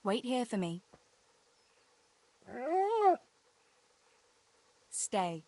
Wait here for me. Stay.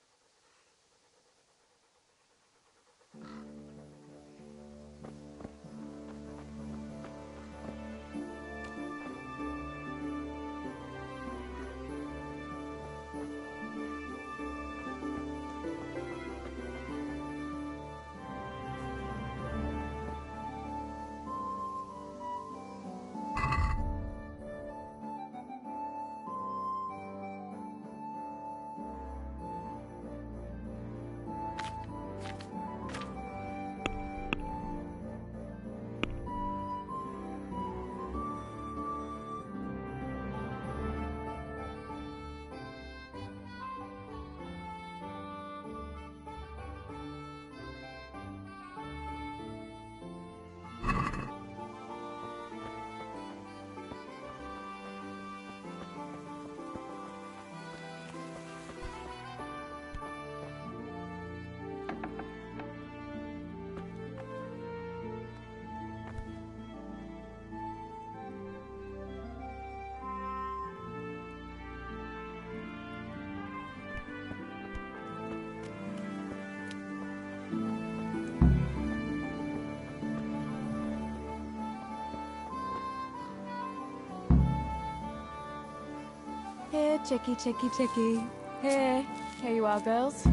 Here, chickie, chickie, chickie. Here. Here you are, girls.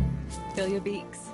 Fill your beaks.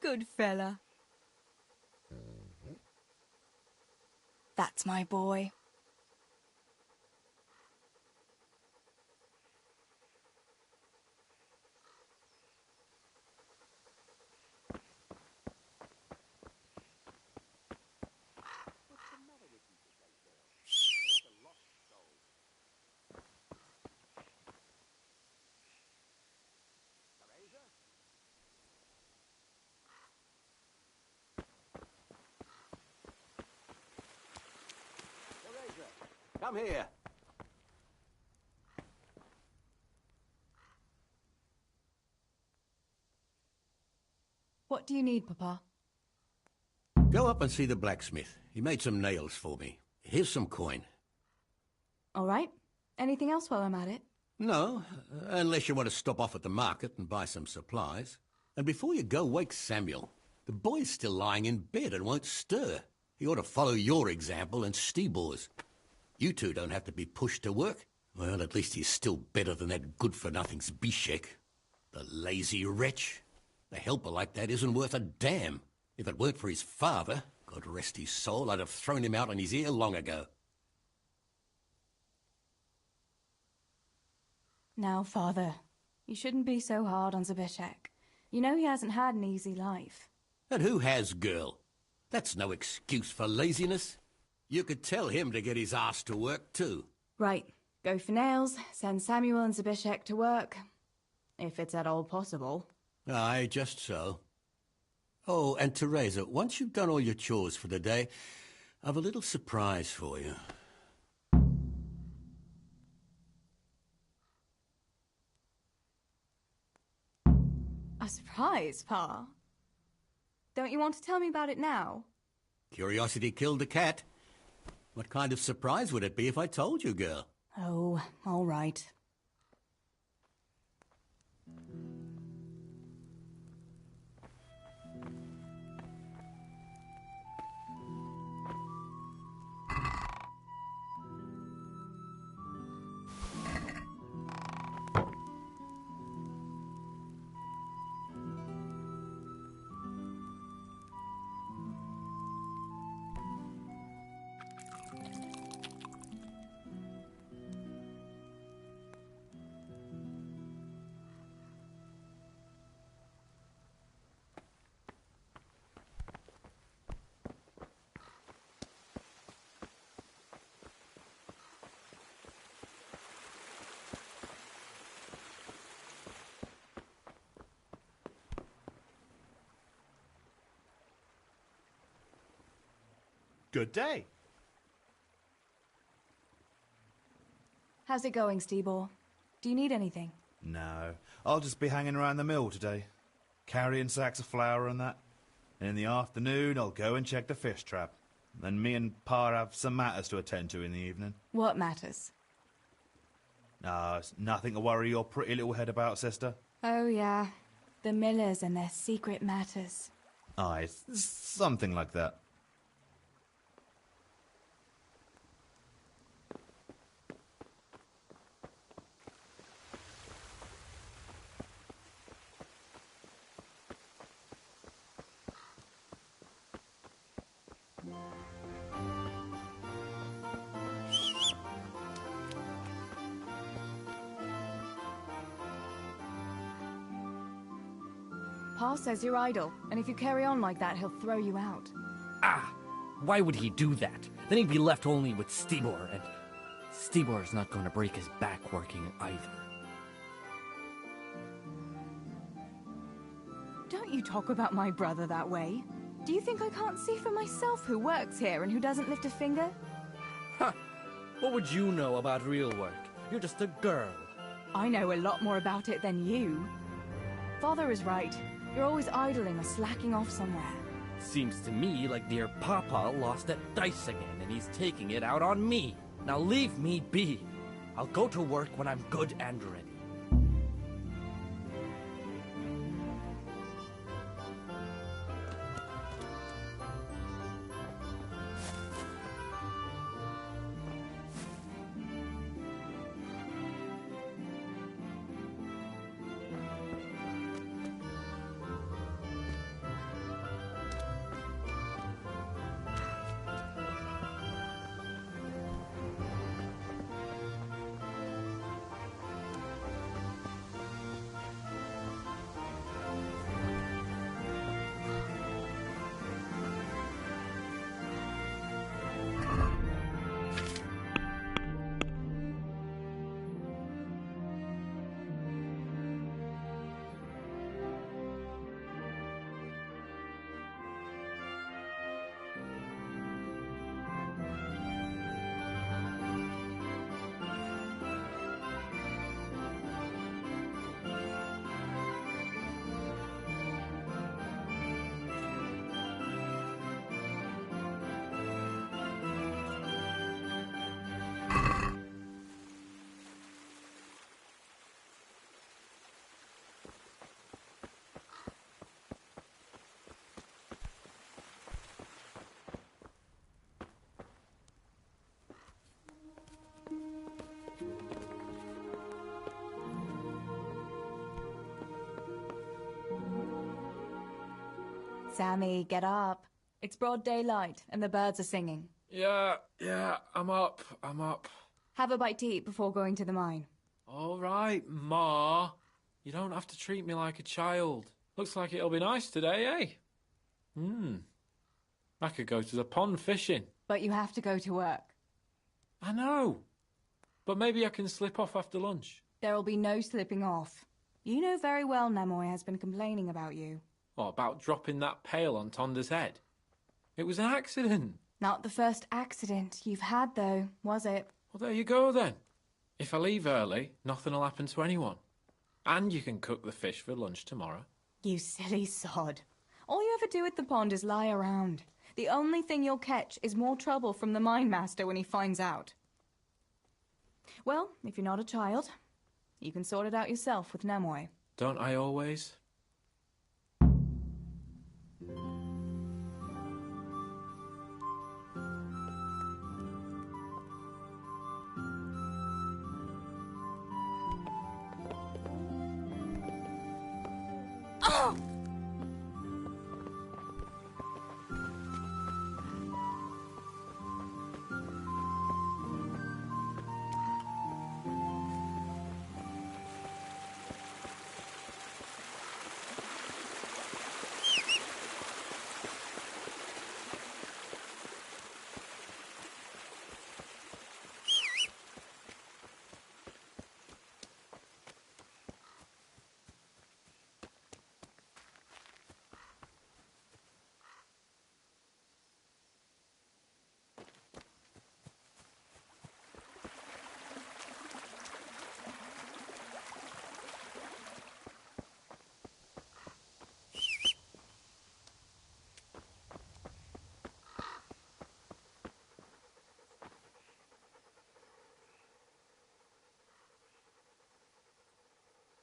Good fella. That's my boy. Come here. What do you need, Papa? Go up and see the blacksmith. He made some nails for me. Here's some coin. All right. Anything else while I'm at it? No, unless you want to stop off at the market and buy some supplies. And before you go, wake Samuel. The boy's still lying in bed and won't stir. He ought to follow your example and Stibor's. You two don't have to be pushed to work. Well, at least he's still better than that good-for-nothing's Bishek. The lazy wretch. A helper like that isn't worth a damn. If it weren't for his father, God rest his soul, I'd have thrown him out on his ear long ago. Now, Father, you shouldn't be so hard on Zabishek. You know he hasn't had an easy life. And who has, girl? That's no excuse for laziness. You could tell him to get his ass to work, too. Right. Go for nails, send Samuel and Zabishek to work. If it's at all possible. Aye, just so. Oh, and Teresa, once you've done all your chores for the day, I've a little surprise for you. A surprise, Pa? Don't you want to tell me about it now? Curiosity killed the cat. What kind of surprise would it be if I told you, girl? Oh, all right. Good day. How's it going, Stibor? Do you need anything? No, I'll just be hanging around the mill today, carrying sacks of flour and that. And in the afternoon, I'll go and check the fish trap. Then me and Pa have some matters to attend to in the evening. What matters? It's nothing to worry your pretty little head about, sister. Oh, yeah. The Millers and their secret matters. Aye, it's something like that. Pa says you're idle, and if you carry on like that, he'll throw you out. Ah! Why would he do that? Then he'd be left only with Stibor, and Stibor's not going to break his back working either. Don't you talk about my brother that way. Do you think I can't see for myself who works here and who doesn't lift a finger? Ha! What would you know about real work? You're just a girl. I know a lot more about it than you. Father is right. You're always idling or slacking off somewhere. Seems to me like dear Papa lost at dice again, and he's taking it out on me. Now leave me be. I'll go to work when I'm good and ready. Sammy, get up. It's broad daylight, and the birds are singing. Yeah, I'm up. Have a bite to eat before going to the mine. All right, Ma. You don't have to treat me like a child. Looks like it'll be nice today, eh? I could go to the pond fishing. But you have to go to work. I know. But maybe I can slip off after lunch. There'll be no slipping off. You know very well Nemoy has been complaining about you. What, about dropping that pail on Tonda's head? It was an accident. Not the first accident you've had, though, was it? Well, there you go, then. If I leave early, nothing will happen to anyone. And you can cook the fish for lunch tomorrow. You silly sod. All you ever do at the pond is lie around. The only thing you'll catch is more trouble from the mine master when he finds out. Well, if you're not a child, you can sort it out yourself with Nemoy. Don't I always?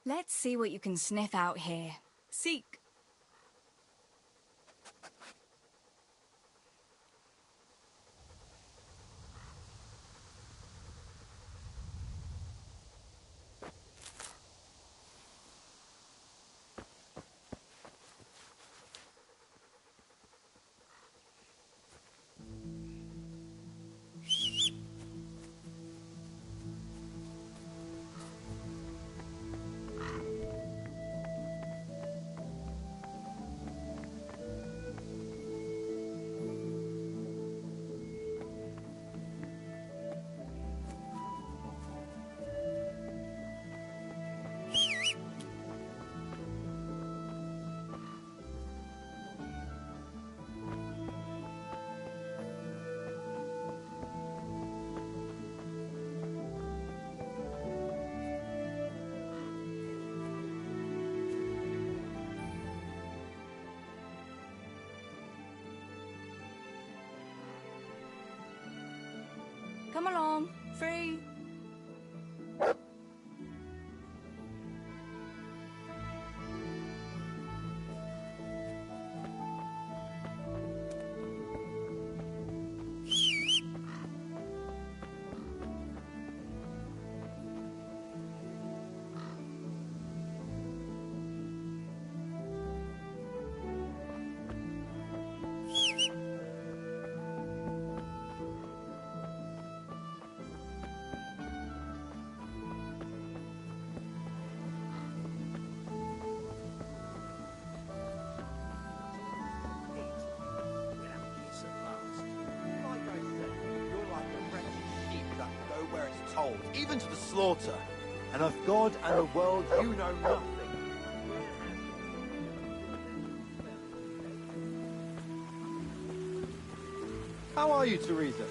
Let's see what you can sniff out here. Seek. Come along, free. Even to the slaughter, and of God and the world you know nothing. How are you, Teresa?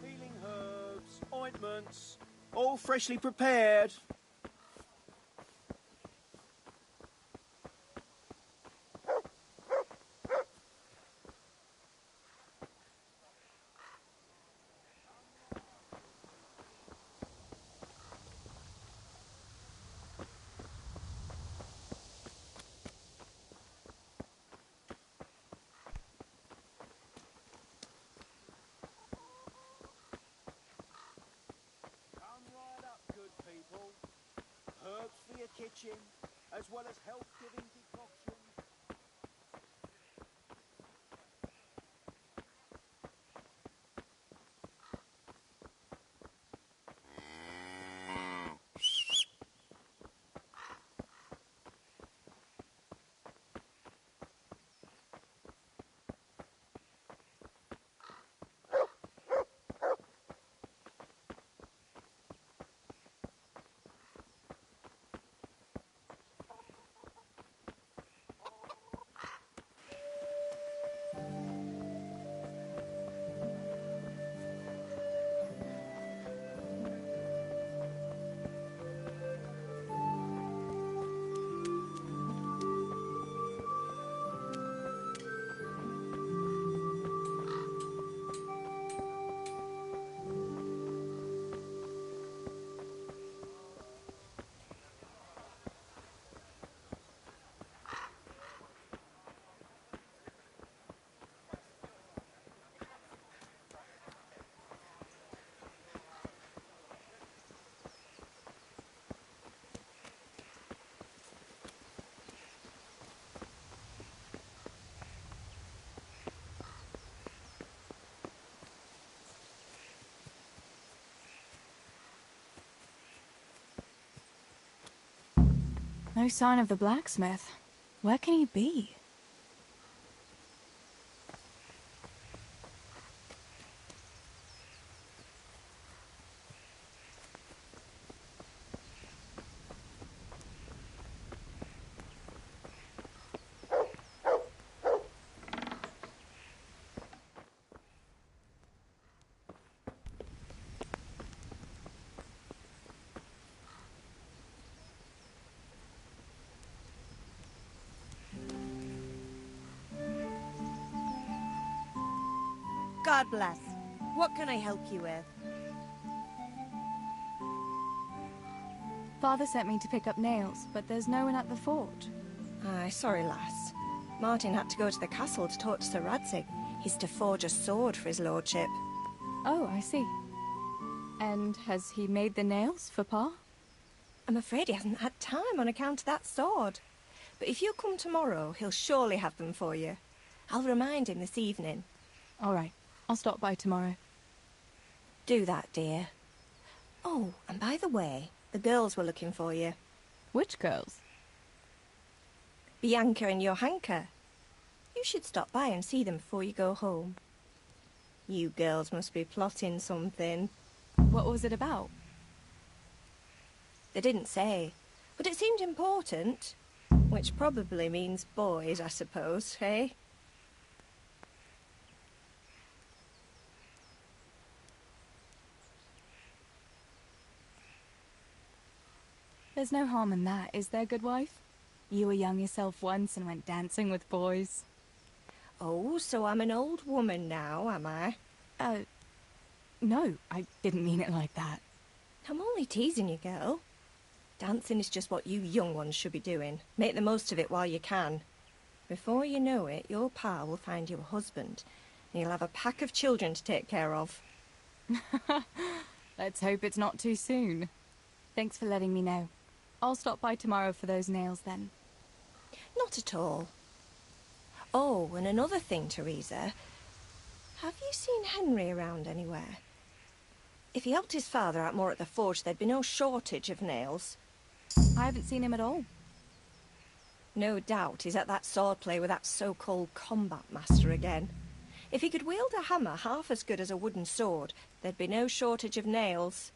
Healing herbs, ointments, all freshly prepared. kitchen, as well as health-giving decoctions. No sign of the blacksmith. Where can he be? God bless. What can I help you with? Father sent me to pick up nails, but there's no one at the forge. Aye, sorry, lass. Martin had to go to the castle to talk to Sir Radzig. He's to forge a sword for his lordship. Oh, I see. And has he made the nails for Pa? I'm afraid he hasn't had time on account of that sword. But if you come tomorrow, he'll surely have them for you. I'll remind him this evening. All right. I'll stop by tomorrow. Do that, dear. Oh, and by the way, the girls were looking for you. Which girls? Bianca and Johanka. You should stop by and see them before you go home. You girls must be plotting something. What was it about? They didn't say, but it seemed important. Which probably means boys, I suppose, eh? There's no harm in that, is there, good wife? You were young yourself once and went dancing with boys. Oh, so I'm an old woman now, am I? No, I didn't mean it like that. I'm only teasing you, girl. Dancing is just what you young ones should be doing. Make the most of it while you can. Before you know it, your pa will find you a husband, and you'll have a pack of children to take care of. Let's hope it's not too soon. Thanks for letting me know. I'll stop by tomorrow for those nails then. Not at all. Oh, and another thing, Teresa. Have you seen Henry around anywhere? If he helped his father out more at the forge, there'd be no shortage of nails. I haven't seen him at all. No doubt he's at that swordplay with that so-called combat master again. If he could wield a hammer half as good as a wooden sword, there'd be no shortage of nails.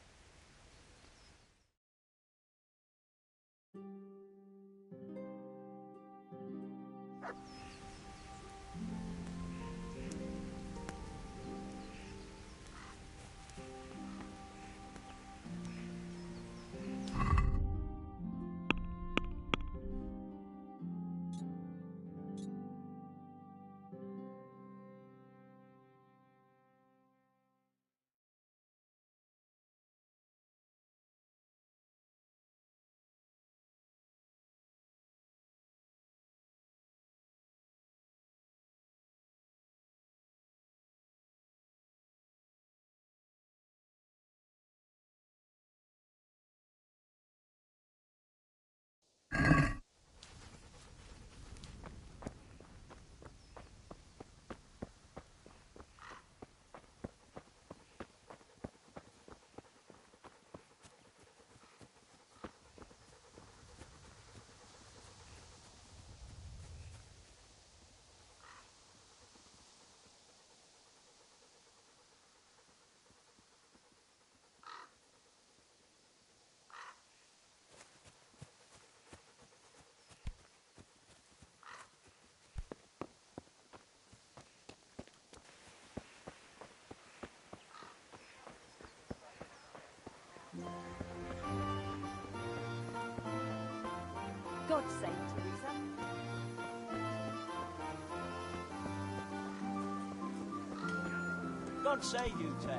God save you, Tess.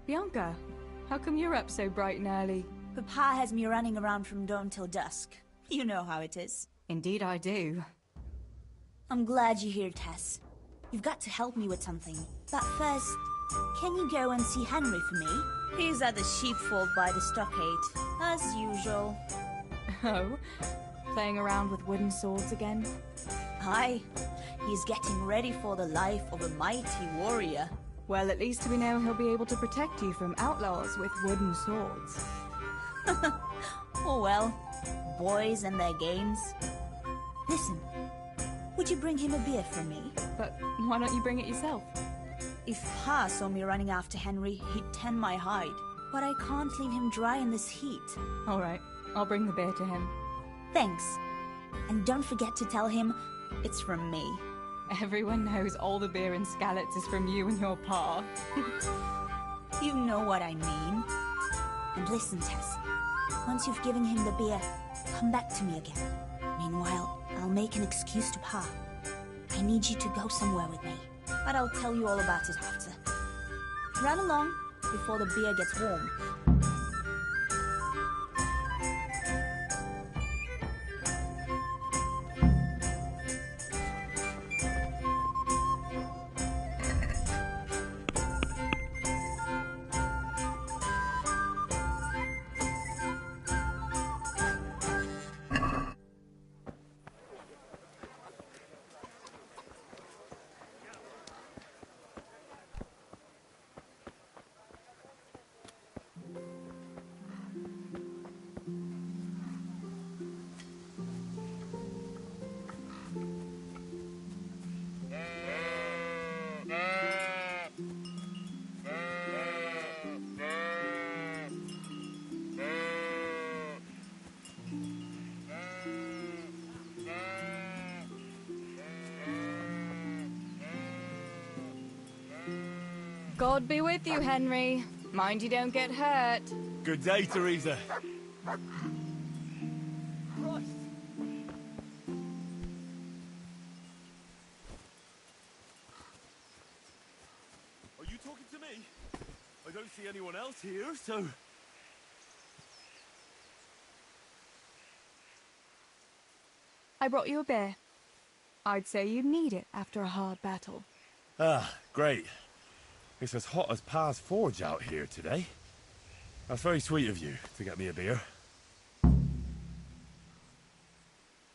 Bianca, how come you're up so bright and early? Papa has me running around from dawn till dusk. You know how it is. Indeed I do. I'm glad you're here, Tess. You've got to help me with something. But first, can you go and see Henry for me? He's at the sheepfold by the stockade, as usual. Oh? Playing around with wooden swords again? Aye. He's getting ready for the life of a mighty warrior. Well, at least we know he'll be able to protect you from outlaws with wooden swords. Oh well, boys and their games. Listen, would you bring him a beer for me? But why don't you bring it yourself? If Pa saw me running after Henry, he'd tan my hide. But I can't leave him dry in this heat. All right, I'll bring the beer to him. Thanks. And don't forget to tell him it's from me. Everyone knows all the beer in Skalitz is from you and your pa. You know what I mean. And listen, Tess. Once you've given him the beer, come back to me again. Meanwhile, I'll make an excuse to Pa. I need you to go somewhere with me. But I'll tell you all about it after. Run along before the beer gets warm. God be with you, Henry. Mind you don't get hurt. Good day, Teresa. Are you talking to me? I don't see anyone else here, so... I brought you a beer. I'd say you need it after a hard battle. Ah, great. It's as hot as Pa's Forge out here today. That's very sweet of you to get me a beer.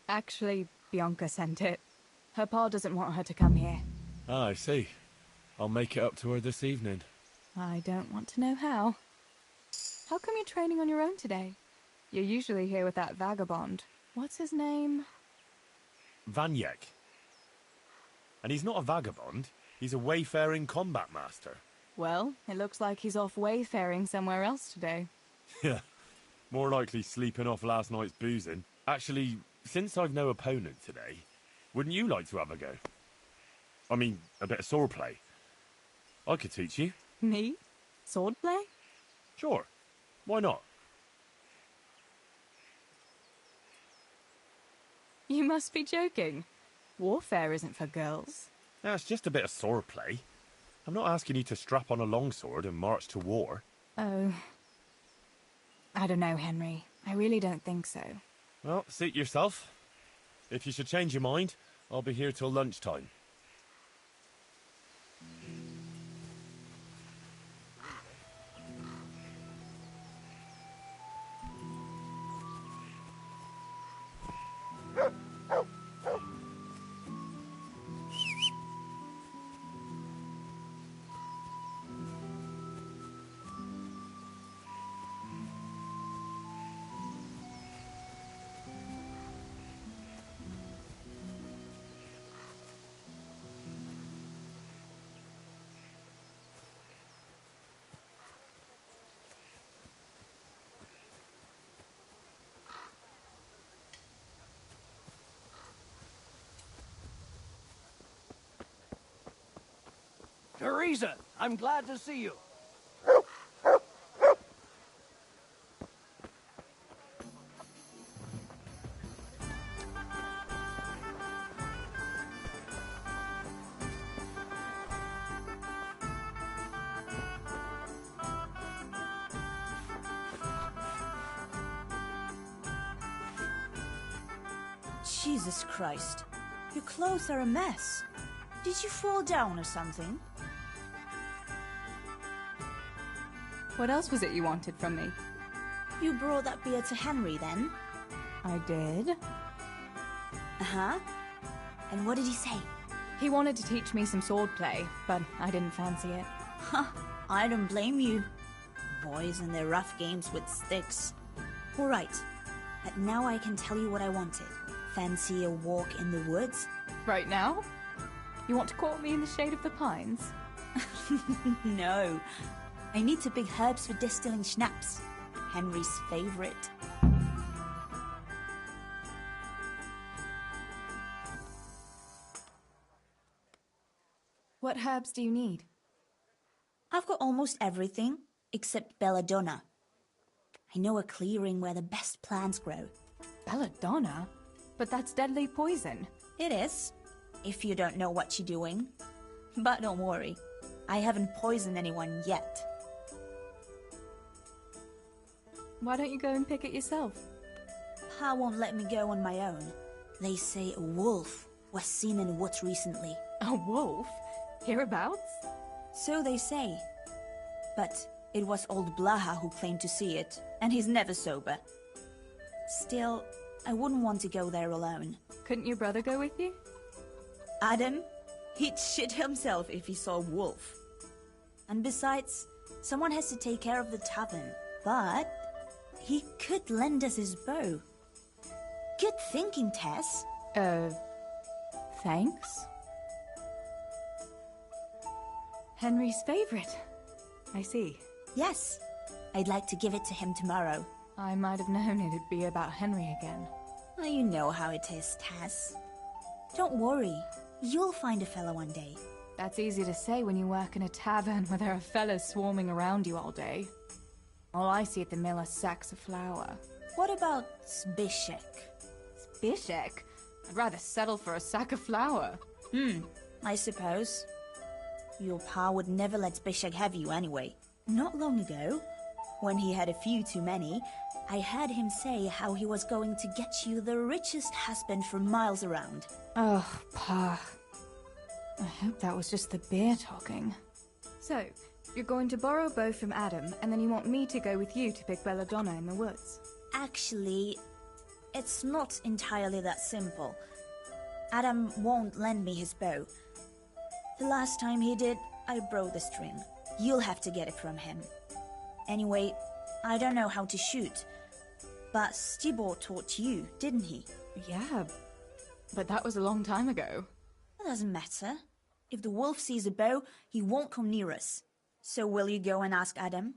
Actually, Bianca sent it. Her pa doesn't want her to come here. Ah, I see. I'll make it up to her this evening. I don't want to know how. How come you're training on your own today? You're usually here with that vagabond. What's his name? Vanyek. And he's not a vagabond. He's a wayfaring combat master. Well, it looks like he's off wayfaring somewhere else today. Yeah, more likely sleeping off last night's boozing. Actually, since I've no opponent today, wouldn't you like to have a go? I mean, a bit of swordplay. I could teach you. Me? Swordplay? Sure. Why not? You must be joking. Warfare isn't for girls. That's just a bit of swordplay. I'm not asking you to strap on a longsword and march to war. Oh. I don't know, Henry. I really don't think so. Well, suit yourself. If you should change your mind, I'll be here till lunchtime. Teresa, I'm glad to see you. Jesus Christ. Your clothes are a mess. Did you fall down or something? What else was it you wanted from me? You brought that beer to Henry then? I did. Uh-huh. And what did he say? He wanted to teach me some swordplay, but I didn't fancy it. Huh, I don't blame you. Boys and their rough games with sticks. All right, but now I can tell you what I wanted. Fancy a walk in the woods? Right now? You want to court me in the shade of the pines? No. I need to pick herbs for distilling schnapps. Henry's favorite. What herbs do you need? I've got almost everything, except belladonna. I know a clearing where the best plants grow. Belladonna? But that's deadly poison. It is, if you don't know what you're doing. But don't worry, I haven't poisoned anyone yet. Why don't you go and pick it yourself? Pa won't let me go on my own. They say a wolf was seen in the woods recently. A wolf? Hereabouts? So they say. But it was old Blaha who claimed to see it, and he's never sober. Still, I wouldn't want to go there alone. Couldn't your brother go with you? Adam? He'd shit himself if he saw a wolf. And besides, someone has to take care of the tavern. But he could lend us his bow. Good thinking, Tess. Thanks? Henry's favorite. I see. Yes. I'd like to give it to him tomorrow. I might have known it'd be about Henry again. Well, you know how it is, Tess. Don't worry. You'll find a fella one day. That's easy to say when you work in a tavern where there are fellas swarming around you all day. All I see at the mill are sacks of flour. What about Zbyszek? Zbyszek? I'd rather settle for a sack of flour. I suppose. Your pa would never let Zbyszek have you anyway. Not long ago, when he had a few too many, I heard him say how he was going to get you the richest husband for miles around. Oh, Pa. I hope that was just the beer talking. So, you're going to borrow a bow from Adam, and then you want me to go with you to pick belladonna in the woods? Actually, it's not entirely that simple. Adam won't lend me his bow. The last time he did, I broke the string. You'll have to get it from him. Anyway, I don't know how to shoot. But Stibor taught you, didn't he? Yeah, but that was a long time ago. It doesn't matter. If the wolf sees a bow, he won't come near us. So will you go and ask Adam?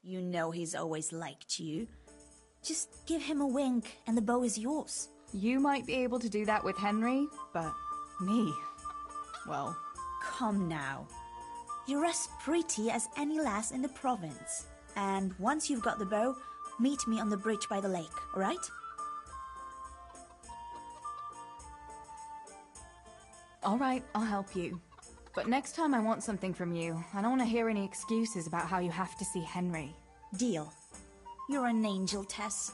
You know he's always liked you. Just give him a wink and the bow is yours. You might be able to do that with Henry, but me, well... Come now. You're as pretty as any lass in the province. And once you've got the bow, meet me on the bridge by the lake, alright? Alright, I'll help you. But next time I want something from you, I don't want to hear any excuses about how you have to see Henry. Deal. You're an angel, Tess.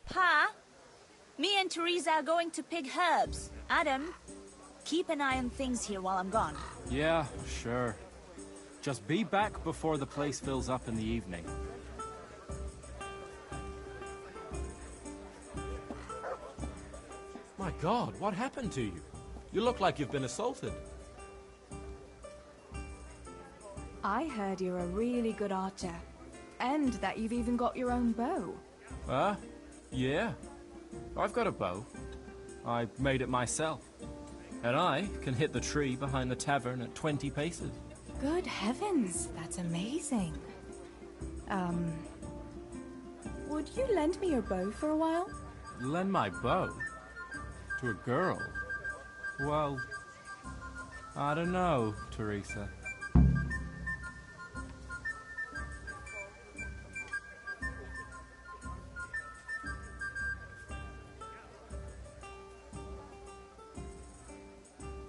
Pa, me and Teresa are going to pick herbs. Adam, keep an eye on things here while I'm gone. Yeah, sure. Just be back before the place fills up in the evening. My God, what happened to you? You look like you've been assaulted. I heard you're a really good archer. And that you've even got your own bow. Yeah. I've got a bow. I made it myself. And I can hit the tree behind the tavern at 20 paces. Good heavens, that's amazing. Would you lend me your bow for a while? Lend my bow? To a girl? Well, I don't know, Teresa.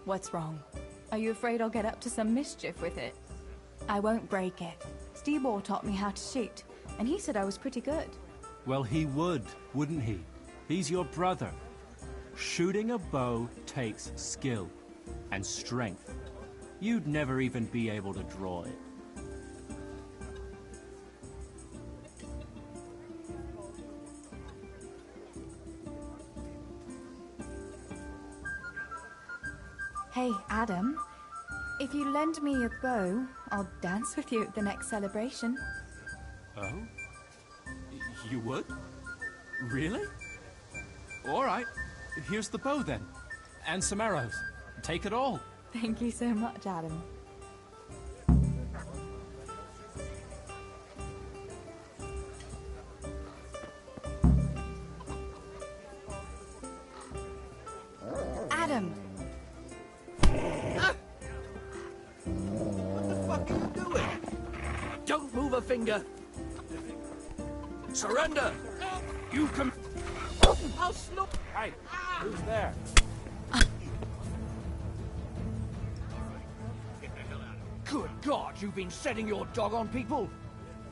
What's wrong? Are you afraid I'll get up to some mischief with it? I won't break it. Stibor taught me how to shoot, and he said I was pretty good. Well, he would, wouldn't he? He's your brother. Shooting a bow takes skill and strength. You'd never even be able to draw it. Hey, Adam. If you lend me a bow, I'll dance with you at the next celebration. Oh? You would? Really? All right. Here's the bow, then. And some arrows. Take it all. Thank you so much, Adam. Adam! What the fuck are you doing? Don't move a finger. Surrender. You can... I'll slow... Hey, who's there? Good God, you've been setting your dog on people?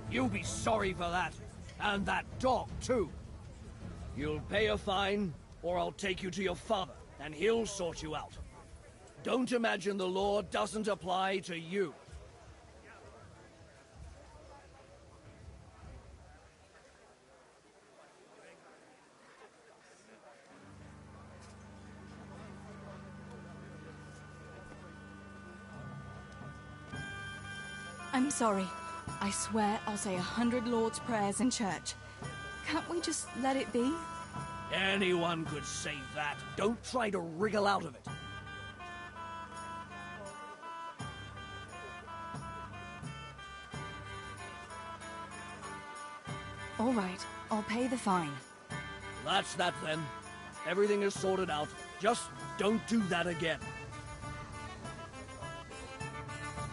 You'll be sorry for that. And that dog, too. You'll pay a fine, or I'll take you to your father, and he'll sort you out. Don't imagine the law doesn't apply to you. I'm sorry. I swear I'll say 100 Lord's prayers in church. Can't we just let it be? Anyone could say that. Don't try to wriggle out of it. All right, I'll pay the fine. That's that then. Everything is sorted out. Just don't do that again.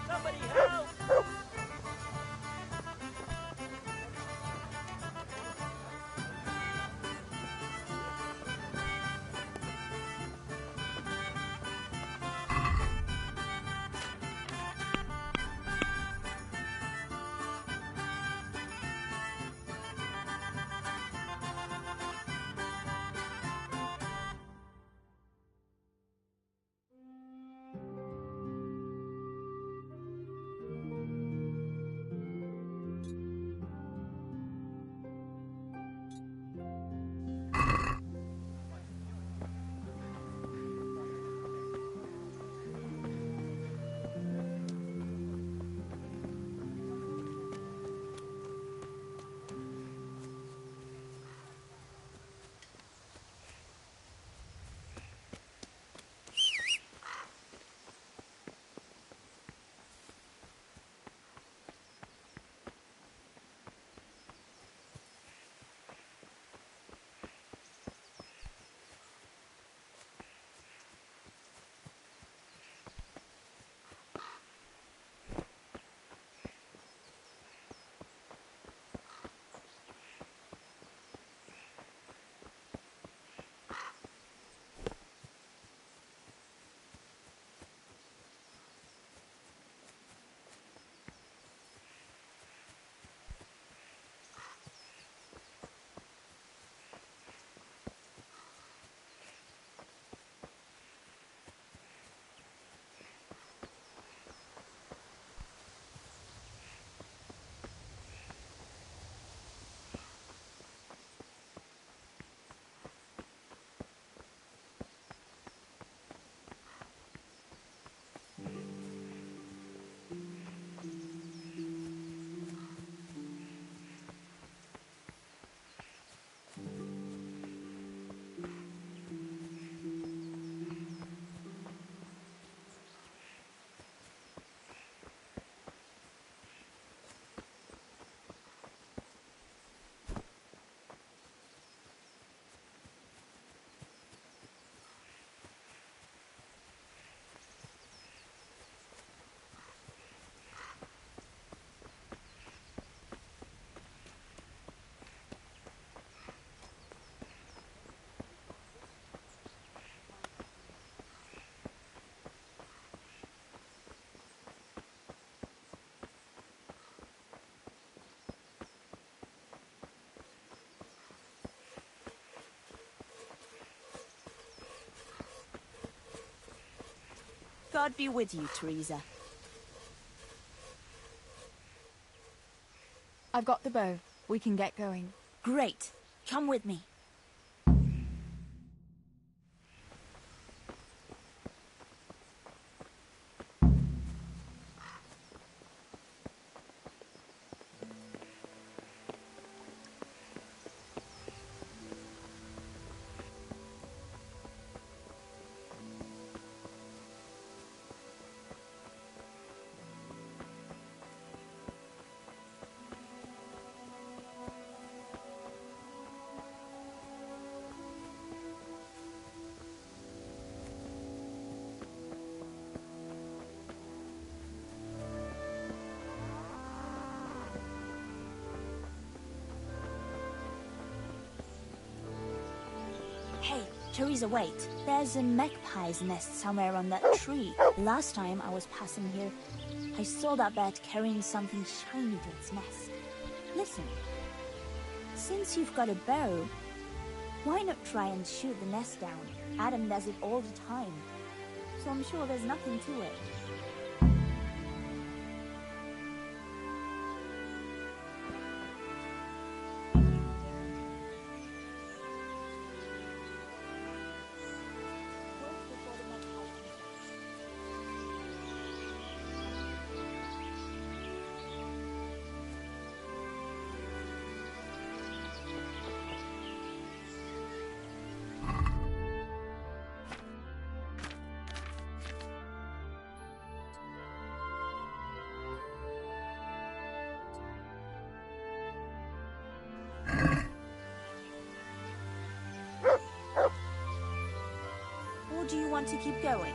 Somebody help! God be with you, Teresa. I've got the bow. We can get going. Great. Come with me. Hey, Teresa, wait. There's a magpie's nest somewhere on that tree. Last time I was passing here, I saw that bird carrying something shiny to its nest. Listen, since you've got a bow, why not try and shoot the nest down? Adam does it all the time, so I'm sure there's nothing to it. Or do you want to keep going?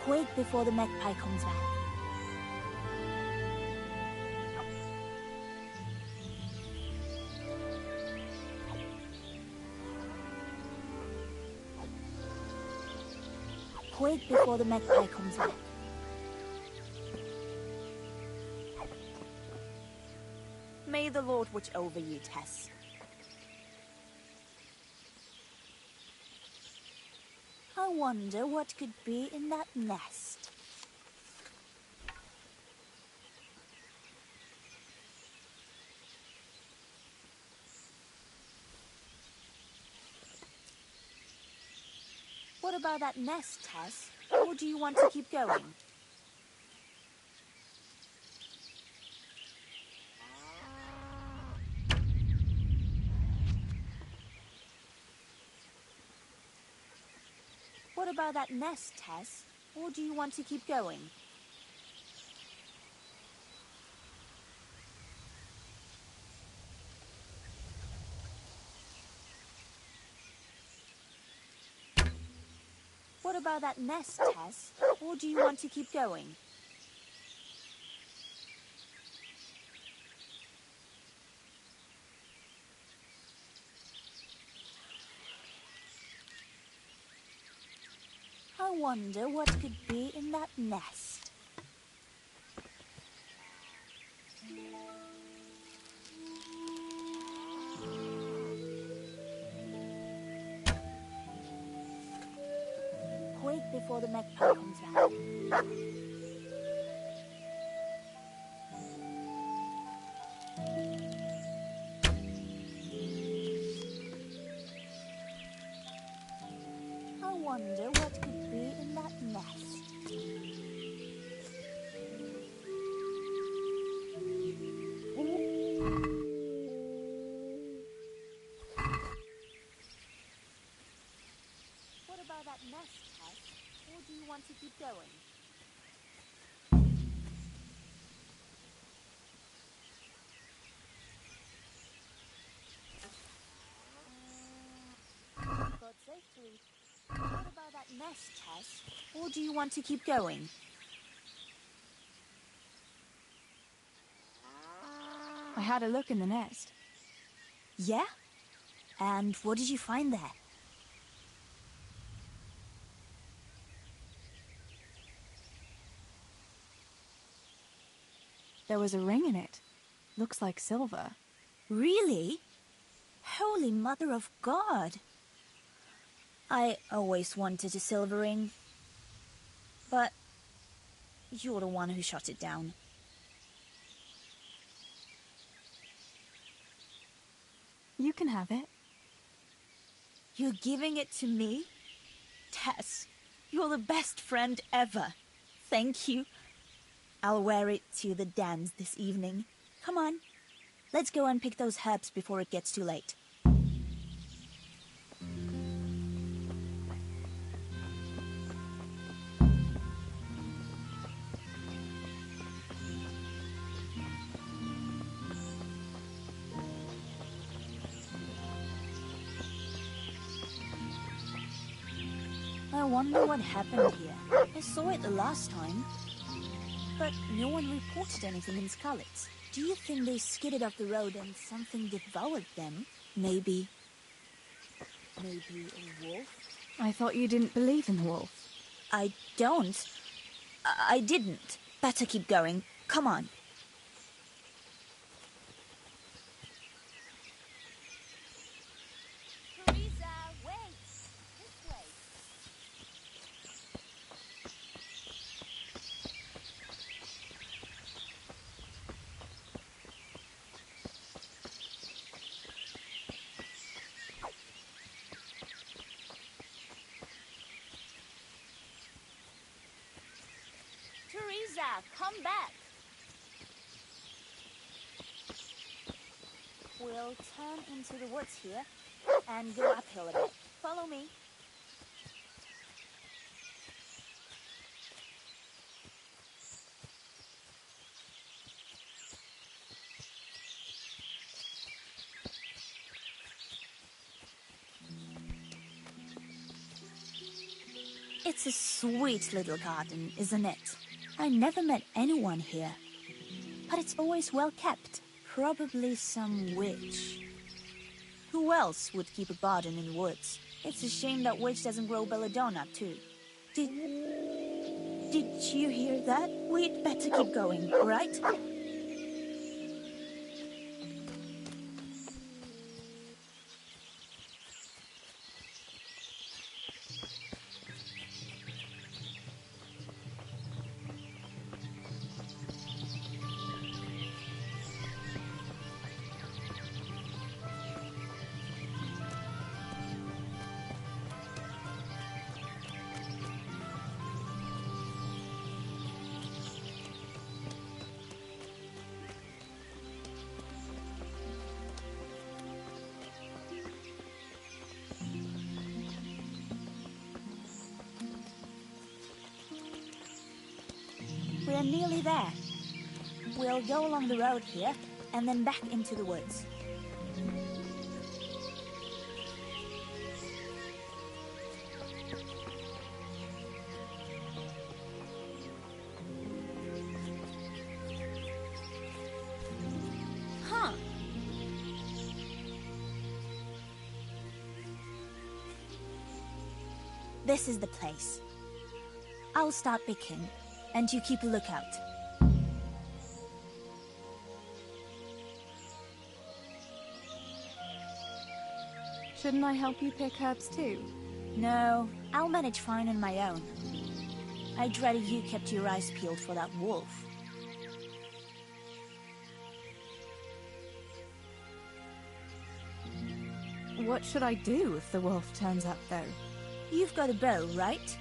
Quick before the magpie comes back. Quick before the magpie comes back. May the Lord watch over you, Tess. I wonder what could be in that nest. What about that nest, Tess? Or do you want to keep going? What about that nest, Tess? Or do you want to keep going? What about that nest, Tess? Or do you want to keep going? I wonder what could be in that nest. Quick before the magpie comes back. I wonder what could be in that nest. What about that nest, Tess? Or do you want to keep going? God safely. What about that nest, Tess? Or do you want to keep going? I had a look in the nest. Yeah? And what did you find there? There was a ring in it. Looks like silver. Really? Holy Mother of God! I always wanted a silver ring. But you're the one who shot it down. You can have it. You're giving it to me? Tess, you're the best friend ever. Thank you. I'll wear it to the dance this evening. Come on, let's go and pick those herbs before it gets too late. I wonder what happened here. I saw it the last time, but no one reported anything in Scarlet's. Do you think they skidded off the road and something devoured them? Maybe a wolf? I thought you didn't believe in the wolf. I don't. I didn't. Better keep going. Come on. Teresa, come back. We'll turn into the woods here and go uphill a bit. Follow me. It's a sweet little garden, isn't it? I never met anyone here, but it's always well kept. Probably some witch. Who else would keep a garden in the woods? It's a shame that witch doesn't grow belladonna, too. Did you hear that? We'd better keep going, right? We're nearly there. We'll go along the road here, and then back into the woods. Huh. This is the place. I'll start picking, and you keep a lookout. Shouldn't I help you pick herbs too? No, I'll manage fine on my own. I'd rather you kept your eyes peeled for that wolf. What should I do if the wolf turns up, though? You've got a bow, right?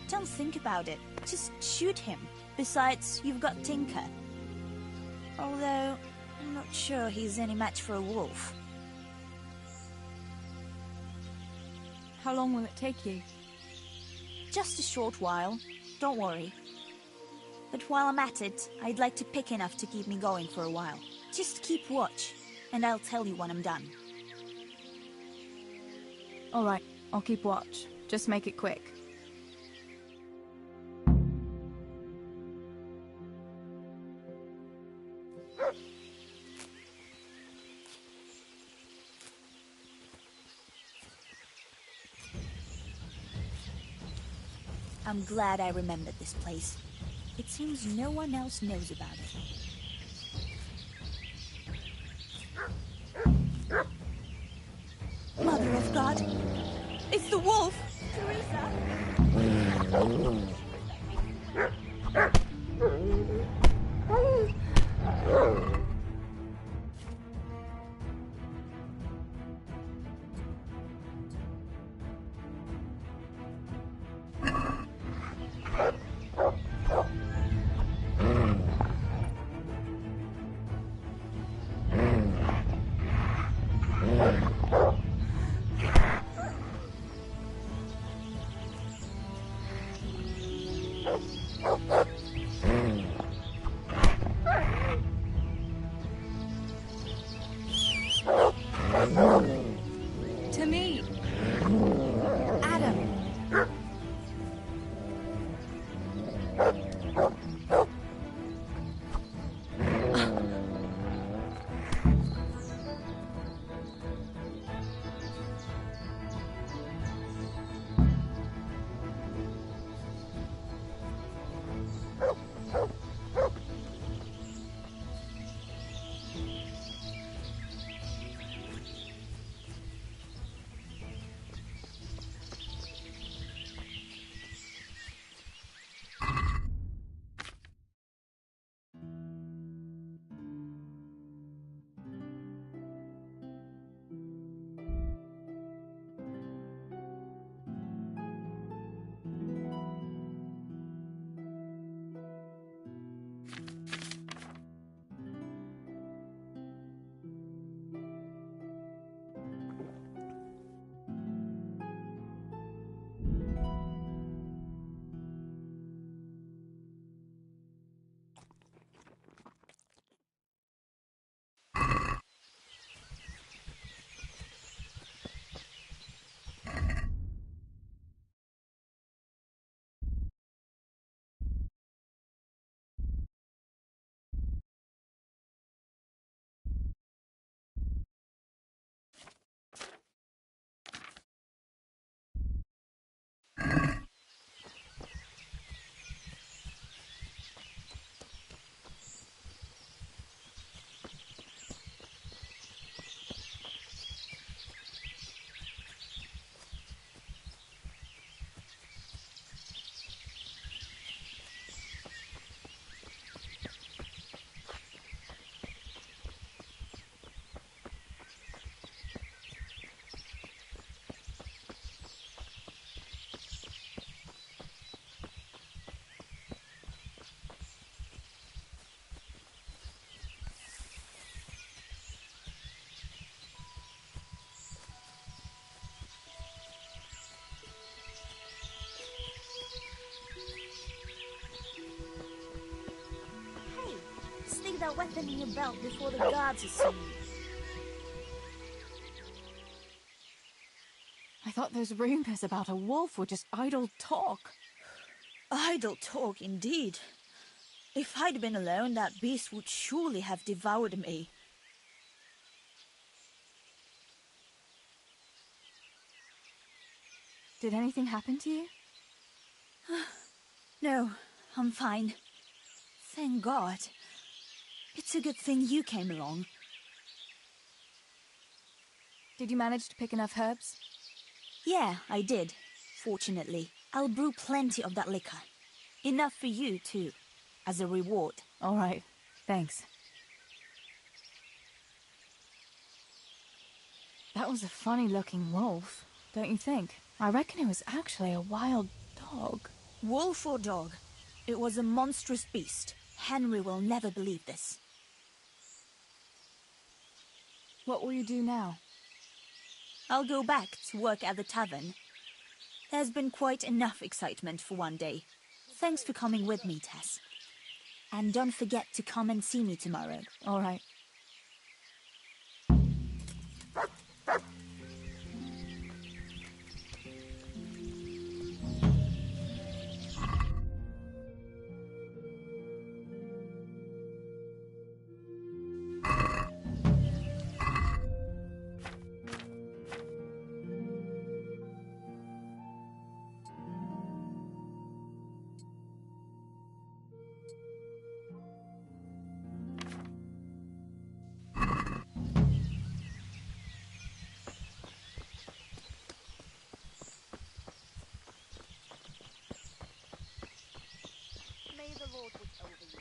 Don't think about it. Just shoot him. Besides, you've got Tinker. Although, I'm not sure he's any match for a wolf. How long will it take you? Just a short while. Don't worry. But while I'm at it, I'd like to pick enough to keep me going for a while. Just keep watch, and I'll tell you when I'm done. All right, I'll keep watch. Just make it quick. I'm glad I remembered this place. It seems no one else knows about it. the wolf! To me. Adam. Stick that weapon in your belt before the guards see you. I thought those rumors about a wolf were just idle talk. Idle talk, indeed. If I'd been alone, that beast would surely have devoured me. Did anything happen to you? No, I'm fine. Thank God. It's a good thing you came along. Did you manage to pick enough herbs? Yeah, I did. Fortunately, I'll brew plenty of that liquor. Enough for you, too, as a reward. All right, thanks. That was a funny-looking wolf, don't you think? I reckon it was actually a wild dog. Wolf or dog, it was a monstrous beast. Henry will never believe this. What will you do now? I'll go back to work at the tavern. There's been quite enough excitement for one day. Thanks for coming with me, Tess. And don't forget to come and see me tomorrow. All right. Lord was over you.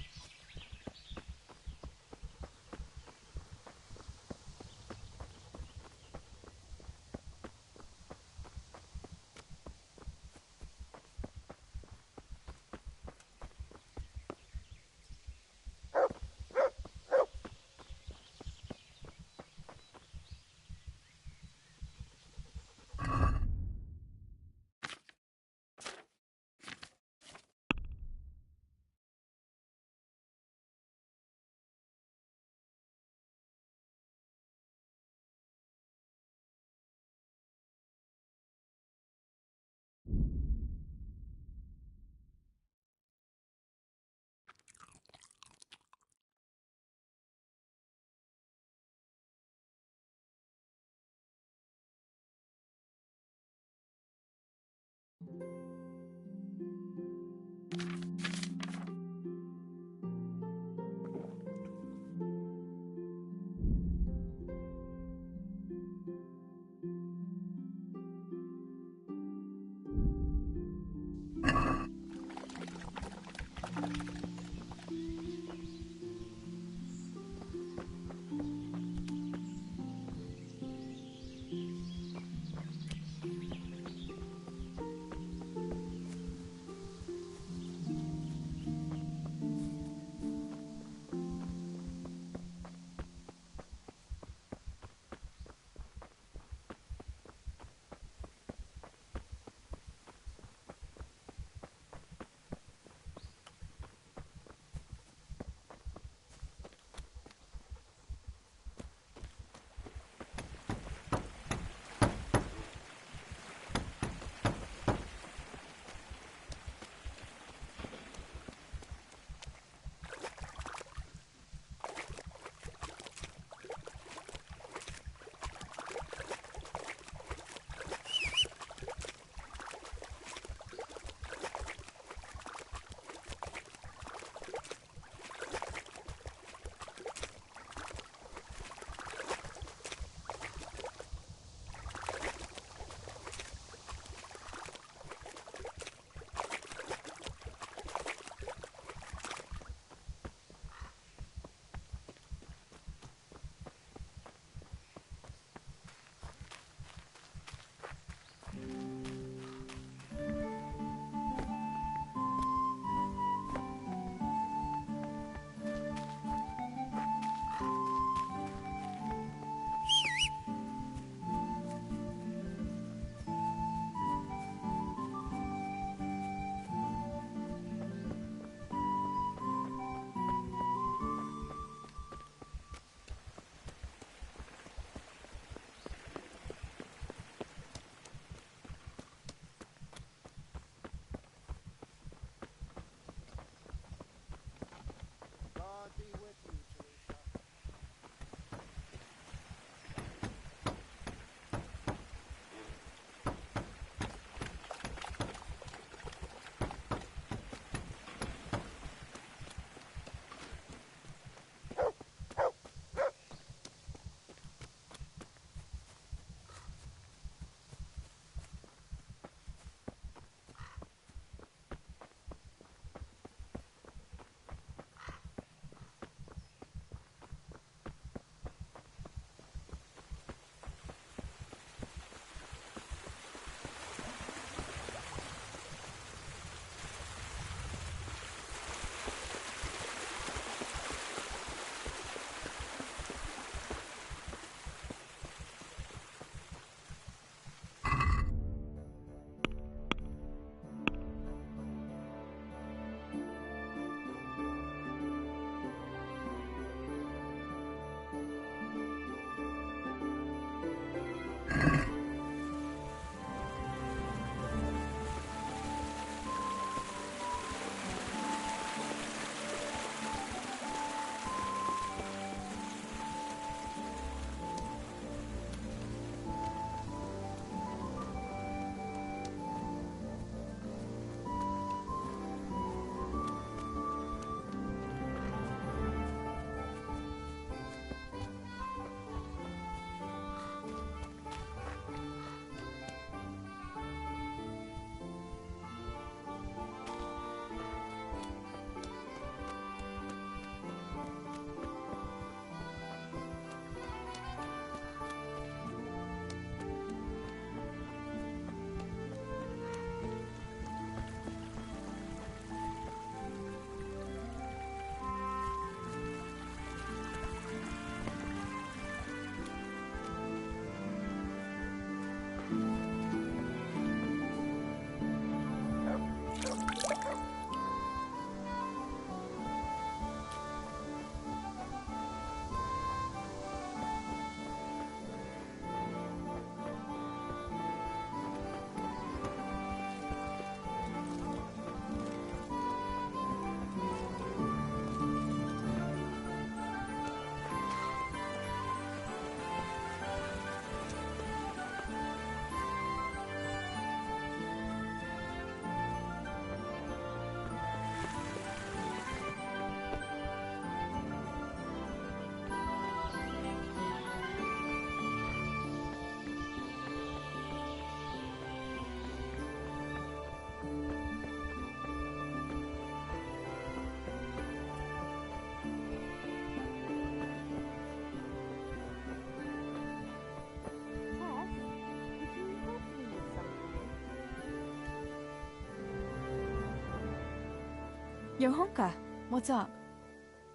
Johanka, what's up?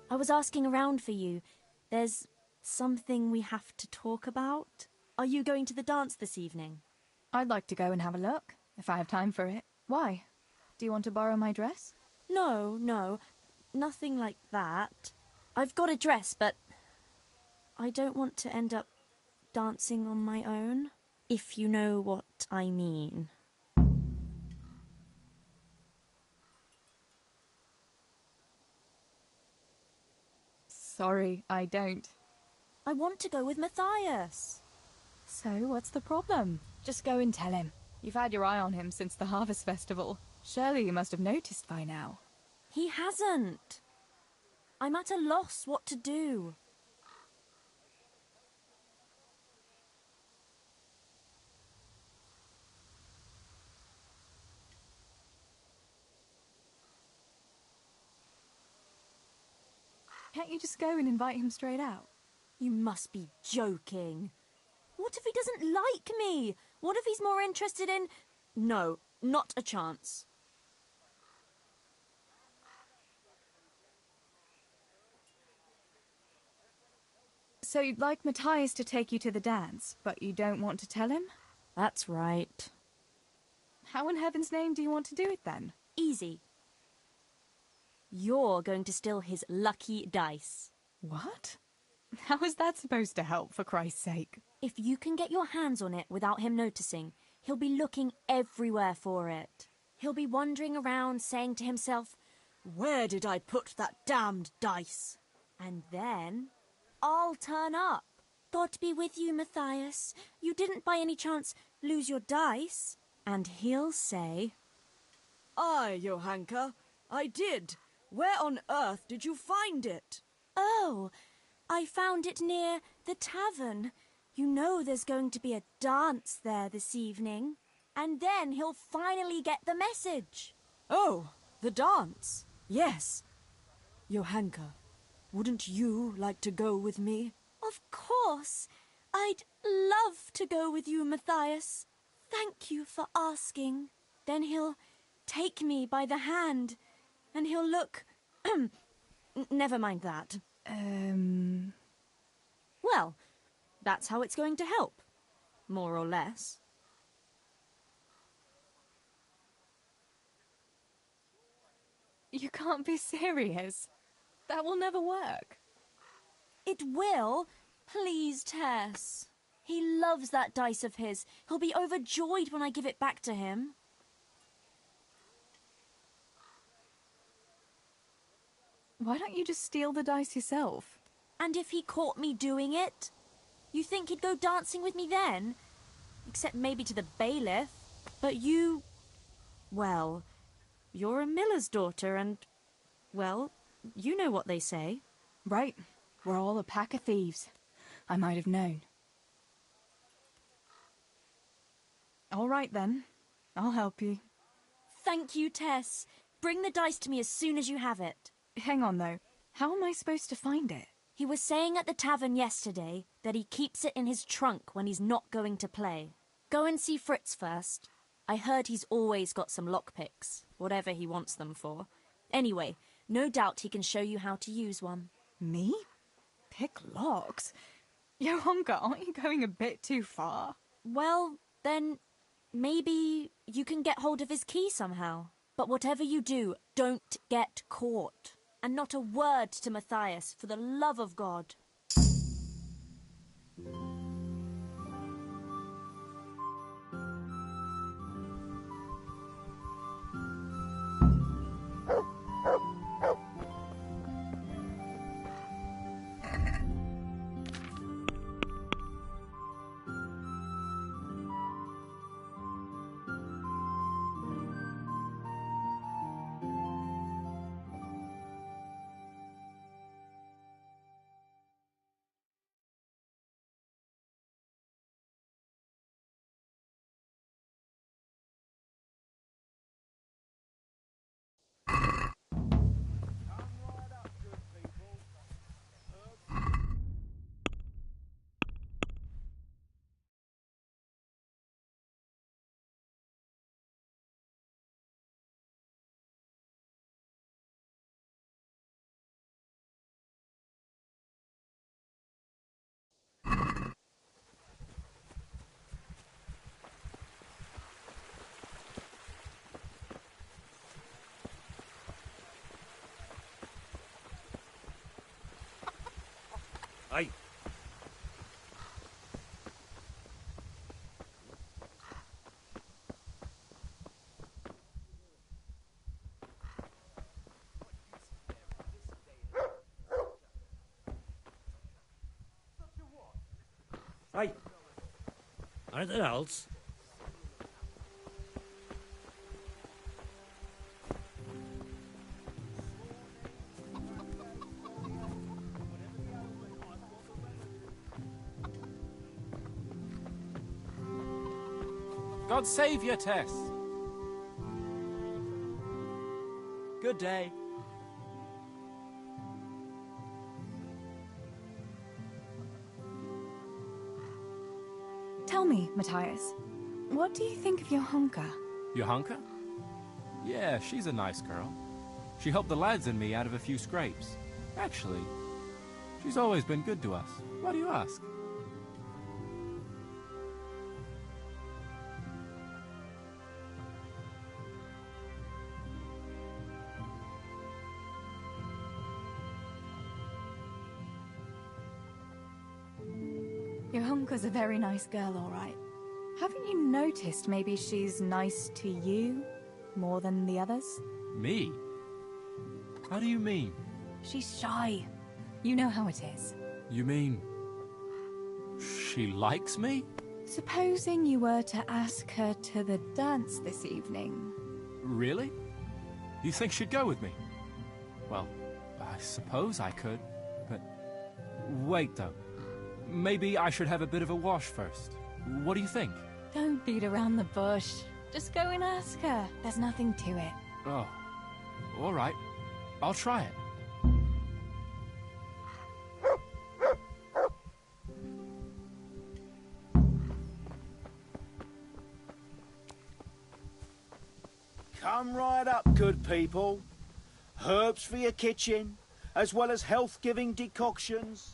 I was asking around for you. There's something we have to talk about. Are you going to the dance this evening? I'd like to go and have a look, if I have time for it. Why? Do you want to borrow my dress? No, nothing like that. I've got a dress, but I don't want to end up dancing on my own, if you know what I mean. Sorry, I don't. I want to go with Matthias. So, what's the problem? Just go and tell him. You've had your eye on him since the Harvest Festival. Surely you must have noticed by now. He hasn't. I'm at a loss what to do. Can't you just go and invite him straight out? You must be joking. What if he doesn't like me? What if he's more interested in... No, not a chance. So you'd like Matthias to take you to the dance, but you don't want to tell him? That's right. How in heaven's name do you want to do it then? Easy. You're going to steal his lucky dice. What? How is that supposed to help, for Christ's sake? If you can get your hands on it without him noticing, he'll be looking everywhere for it. He'll be wandering around saying to himself, "Where did I put that damned dice?" And then I'll turn up. God be with you, Matthias. You didn't by any chance lose your dice? And he'll say, Aye, Johanka, I did. Where on earth did you find it? "Oh, I found it near the tavern. You know there's going to be a dance there this evening." And then he'll finally get the message. Oh, the dance. Yes. Johanka, wouldn't you like to go with me? Of course. I'd love to go with you, Matthias. Thank you for asking. Then he'll take me by the hand, and he'll look... Never mind that. Well, that's how it's going to help. More or less. You can't be serious. That will never work. It will. Please, Tess. He loves that dice of his. He'll be overjoyed when I give it back to him. Why don't you just steal the dice yourself? And if he caught me doing it? You think he'd go dancing with me then? Except maybe to the bailiff. But you... Well, you're a miller's daughter and... Well, you know what they say. Right. We're all a pack of thieves. I might have known. All right, then. I'll help you. Thank you, Tess. Bring the dice to me as soon as you have it. Hang on, though. How am I supposed to find it? He was saying at the tavern yesterday that he keeps it in his trunk when he's not going to play. Go and see Fritz first. I heard he's always got some lockpicks, whatever he wants them for. Anyway, no doubt he can show you how to use one. Me? Pick locks? Johanka, aren't you going a bit too far? Well, then maybe you can get hold of his key somehow. But whatever you do, don't get caught. And not a word to Matthias, for the love of God. Anything else? God save you, Tess. Good day. Tell me, Matthias, what do you think of your hunker? Johanka? Yeah, she's a nice girl. She helped the lads and me out of a few scrapes. Actually, she's always been good to us. Why do you ask? Your hunker's a very nice girl, all right. Haven't you noticed maybe she's nice to you more than the others? Me? How do you mean? She's shy. You know how it is. You mean... she likes me? Supposing you were to ask her to the dance this evening. Really? You think she'd go with me? Well, I suppose I could, but... Wait, though. Maybe I should have a bit of a wash first. What do you think? Don't beat around the bush. Just go and ask her. There's nothing to it. Oh, all right. I'll try it. Come right up, good people. Herbs for your kitchen, as well as health-giving decoctions.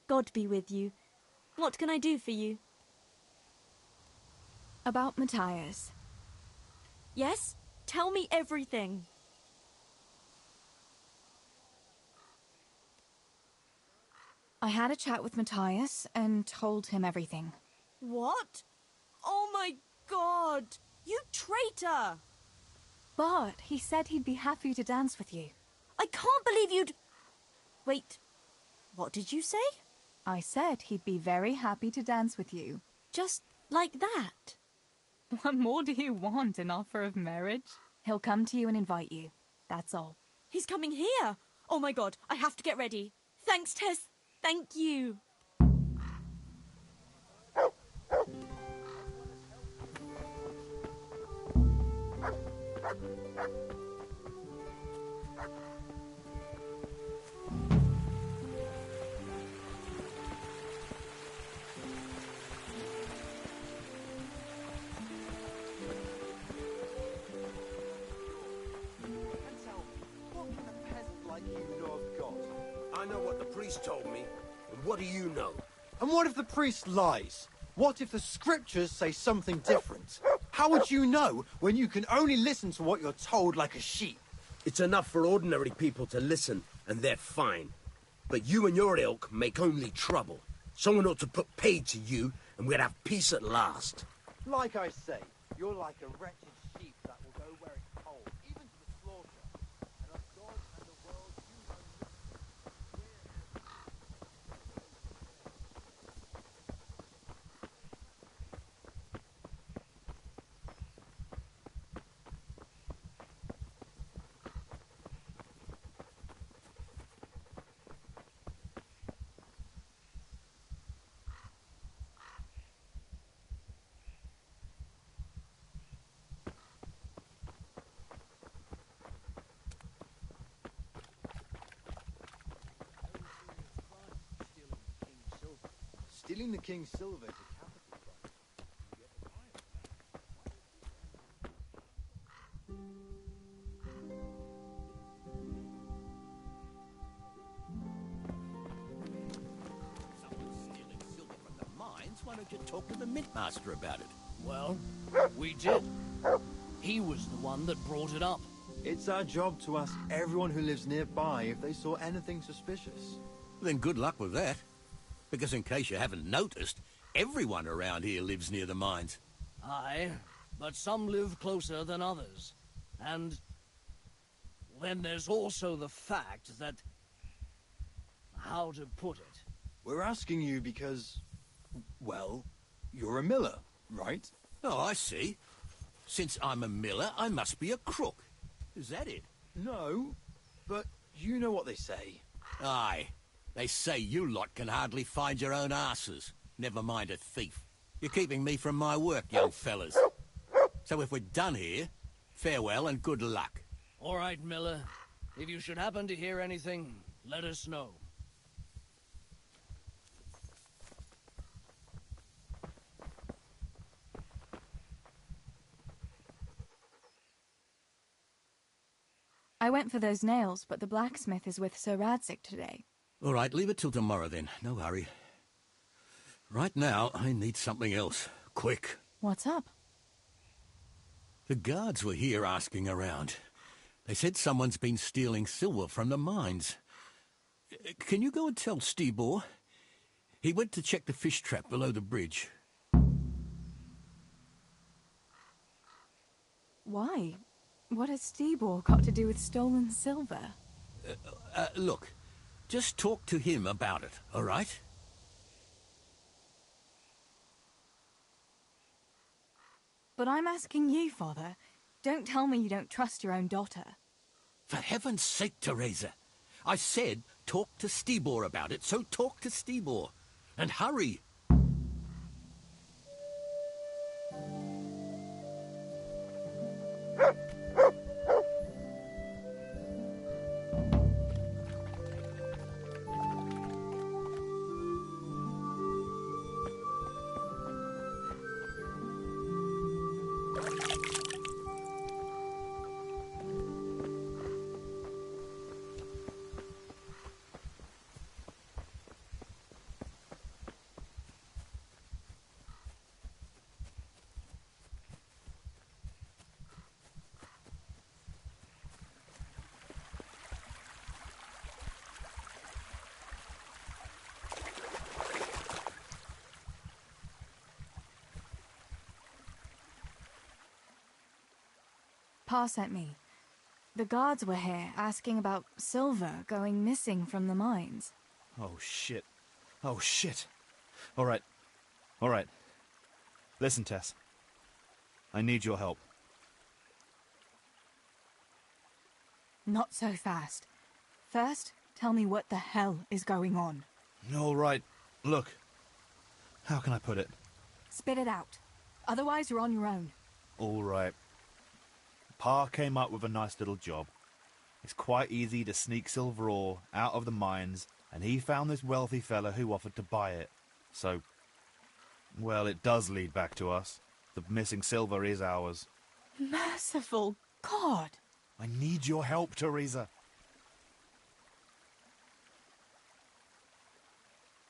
God be with you. What can I do for you? About Matthias. Yes? Tell me everything. I had a chat with Matthias and told him everything. What? Oh my God! You traitor! But he said he'd be happy to dance with you. I can't believe you'd... Wait, what did you say? I said he'd be very happy to dance with you. Just like that? What more do you want, an offer of marriage? He'll come to you and invite you. That's all. He's coming here! Oh my God, I have to get ready. Thanks, Tess. Thank you. I know what the priest told me, and what do you know? And what if the priest lies? What if the scriptures say something different? How would you know when you can only listen to what you're told like a sheep? It's enough for ordinary people to listen, and they're fine. But you and your ilk make only trouble. Someone ought to put paid to you, and we'd have peace at last. Like I say, you're like a wretched sheep that will go where it's told, even to the slaughter. And of God and the world you know nothing. Stealing the king's silver is a capital crime. Someone's stealing silver from the mines. Why don't you talk to the mintmaster about it? Well, we did. He was the one that brought it up. It's our job to ask everyone who lives nearby if they saw anything suspicious. Then good luck with that. Because in case you haven't noticed, everyone around here lives near the mines. Aye, but some live closer than others. And then there's also the fact that... how to put it? We're asking you because, well, you're a miller, right? Oh, I see. Since I'm a miller, I must be a crook. Is that it? No, but you know what they say. Aye. They say you lot can hardly find your own asses. Never mind a thief. You're keeping me from my work, young fellas. So if we're done here, farewell and good luck. All right, Miller. If you should happen to hear anything, let us know. I went for those nails, but the blacksmith is with Sir Radzik today. All right, leave it till tomorrow then. No hurry. Right now, I need something else. Quick. What's up? The guards were here asking around. They said someone's been stealing silver from the mines. Can you go and tell Stibor? He went to check the fish trap below the bridge. Why? What has Stibor got to do with stolen silver? Look, just talk to him about it, all right? But I'm asking you, Father. Don't tell me you don't trust your own daughter. For heaven's sake, Teresa. I said talk to Stibor about it, so talk to Stibor. And hurry. Pa sent me. The guards were here asking about silver going missing from the mines. Oh, shit. Oh, shit. All right. All right. Listen, Tess. I need your help. Not so fast. First, tell me what the hell is going on. All right. Look. How can I put it? Spit it out. Otherwise, you're on your own. All right. Pa came up with a nice little job. It's quite easy to sneak silver ore out of the mines, and he found this wealthy fella who offered to buy it. So, well, it does lead back to us. The missing silver is ours. Merciful God! I need your help, Teresa.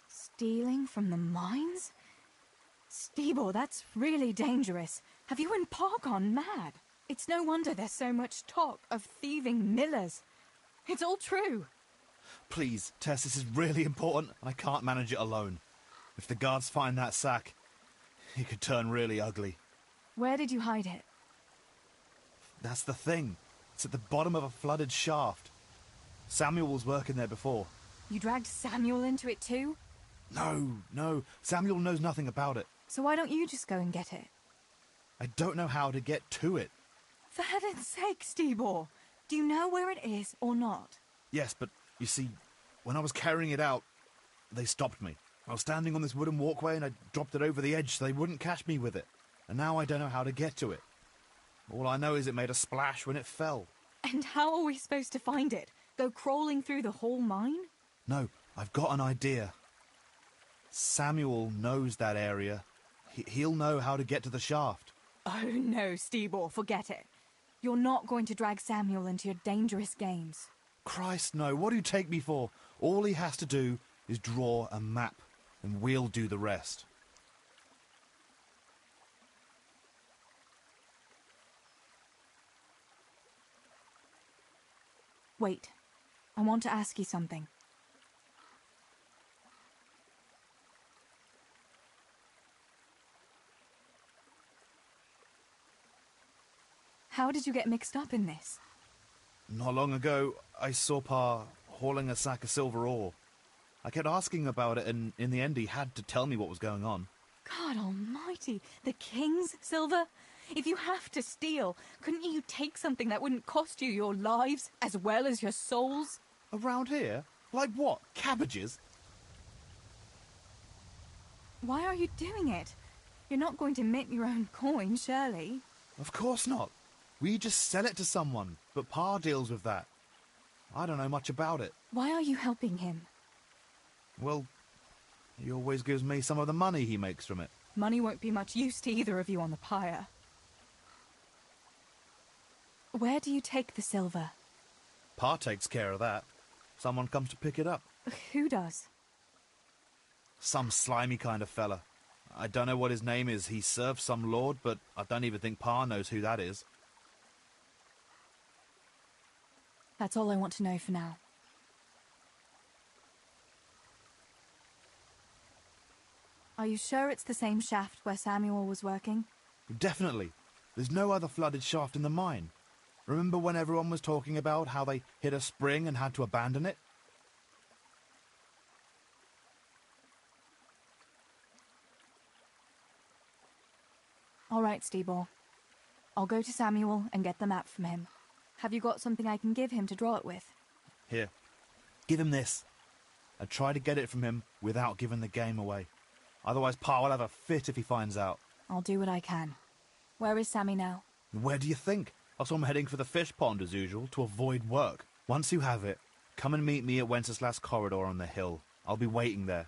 Stealing from the mines? Stibor, that's really dangerous. Have you and Pa gone mad? It's no wonder there's so much talk of thieving millers. It's all true. Please, Tess, this is really important, and I can't manage it alone. If the guards find that sack, it could turn really ugly. Where did you hide it? That's the thing. It's at the bottom of a flooded shaft. Samuel was working there before. You dragged Samuel into it too? No. Samuel knows nothing about it. So why don't you just go and get it? I don't know how to get to it. For heaven's sake, Stibor! Do you know where it is or not? Yes, but you see, when I was carrying it out, they stopped me. I was standing on this wooden walkway and I dropped it over the edge so they wouldn't catch me with it. And now I don't know how to get to it. All I know is it made a splash when it fell. And how are we supposed to find it? Go crawling through the whole mine? No, I've got an idea. Samuel knows that area. He'll know how to get to the shaft. Oh no, Stibor, forget it. You're not going to drag Samuel into your dangerous games. Christ, no. What do you take me for? All he has to do is draw a map, and we'll do the rest. Wait. I want to ask you something. How did you get mixed up in this? Not long ago, I saw Pa hauling a sack of silver ore. I kept asking about it, and in the end he had to tell me what was going on. God almighty, the king's silver? If you have to steal, couldn't you take something that wouldn't cost you your lives as well as your souls? Around here? Like what? Cabbages? Why are you doing it? You're not going to mint your own coin, surely? Of course not. We just sell it to someone, but Pa deals with that. I don't know much about it. Why are you helping him? Well, he always gives me some of the money he makes from it. Money won't be much use to either of you on the pyre. Where do you take the silver? Pa takes care of that. Someone comes to pick it up. Who does? Some slimy kind of fella. I don't know what his name is. He serves some lord, but I don't even think Pa knows who that is. That's all I want to know for now. Are you sure it's the same shaft where Samuel was working? Definitely. There's no other flooded shaft in the mine. Remember when everyone was talking about how they hit a spring and had to abandon it? All right, Steebor. I'll go to Samuel and get the map from him. Have you got something I can give him to draw it with? Here. Give him this. And try to get it from him without giving the game away. Otherwise Pa will have a fit if he finds out. I'll do what I can. Where is Sammy now? Where do you think? I saw him heading for the fish pond as usual to avoid work. Once you have it, come and meet me at Wenceslas Corridor on the hill. I'll be waiting there.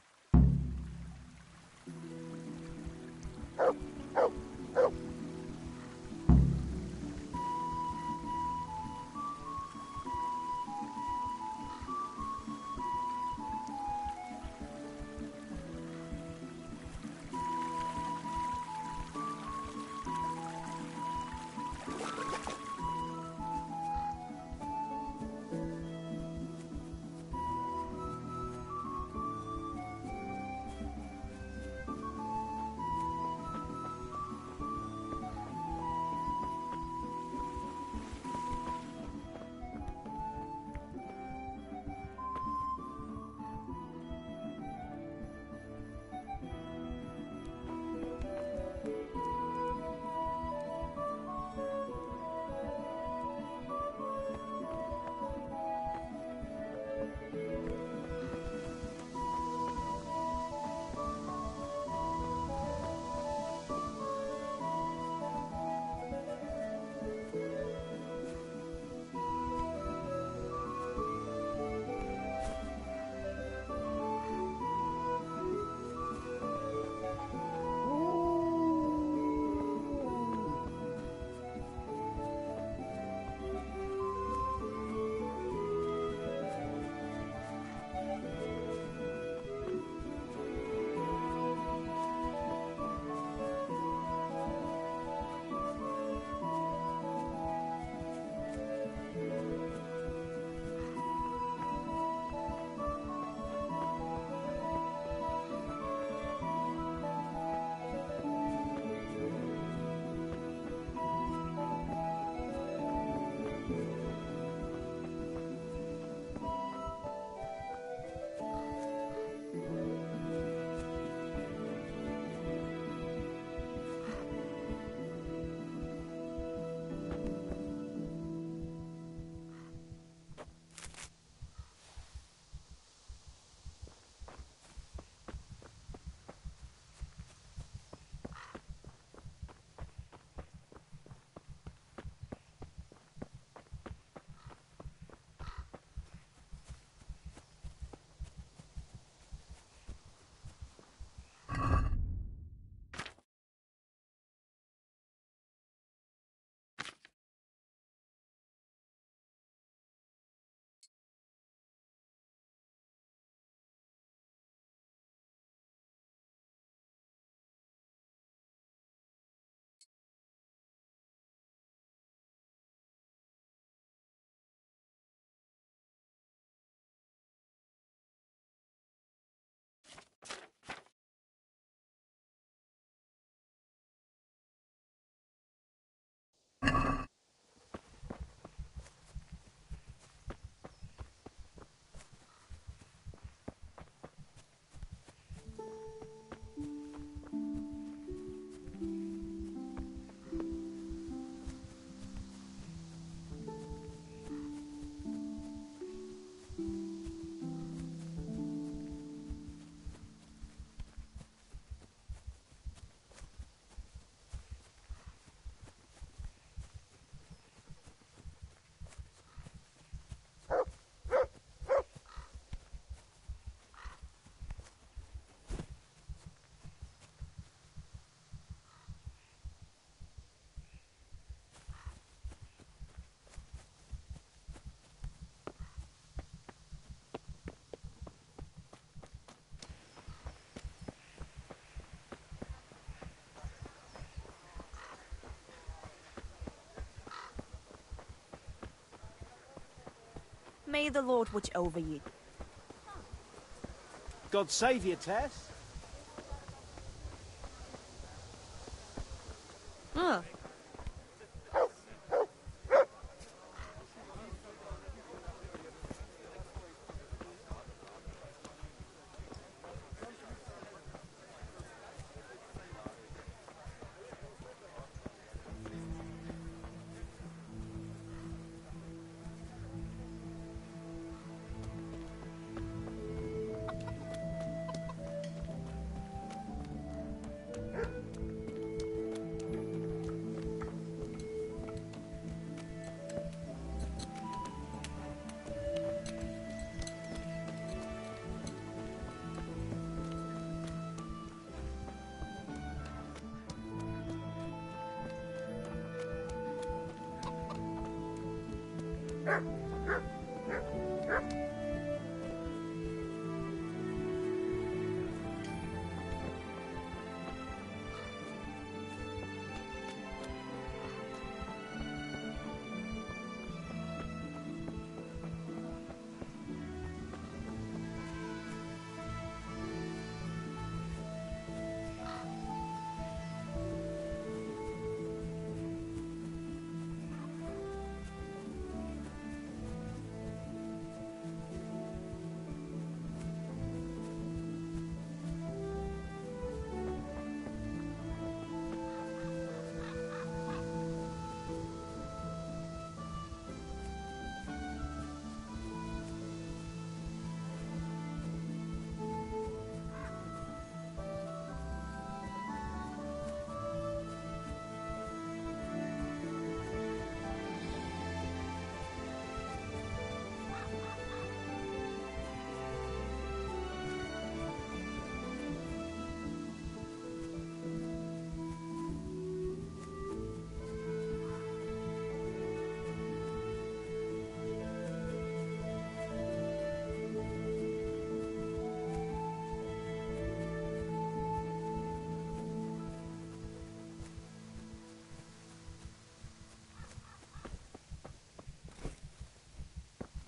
May the Lord watch over you. God save you, Tess. Oh.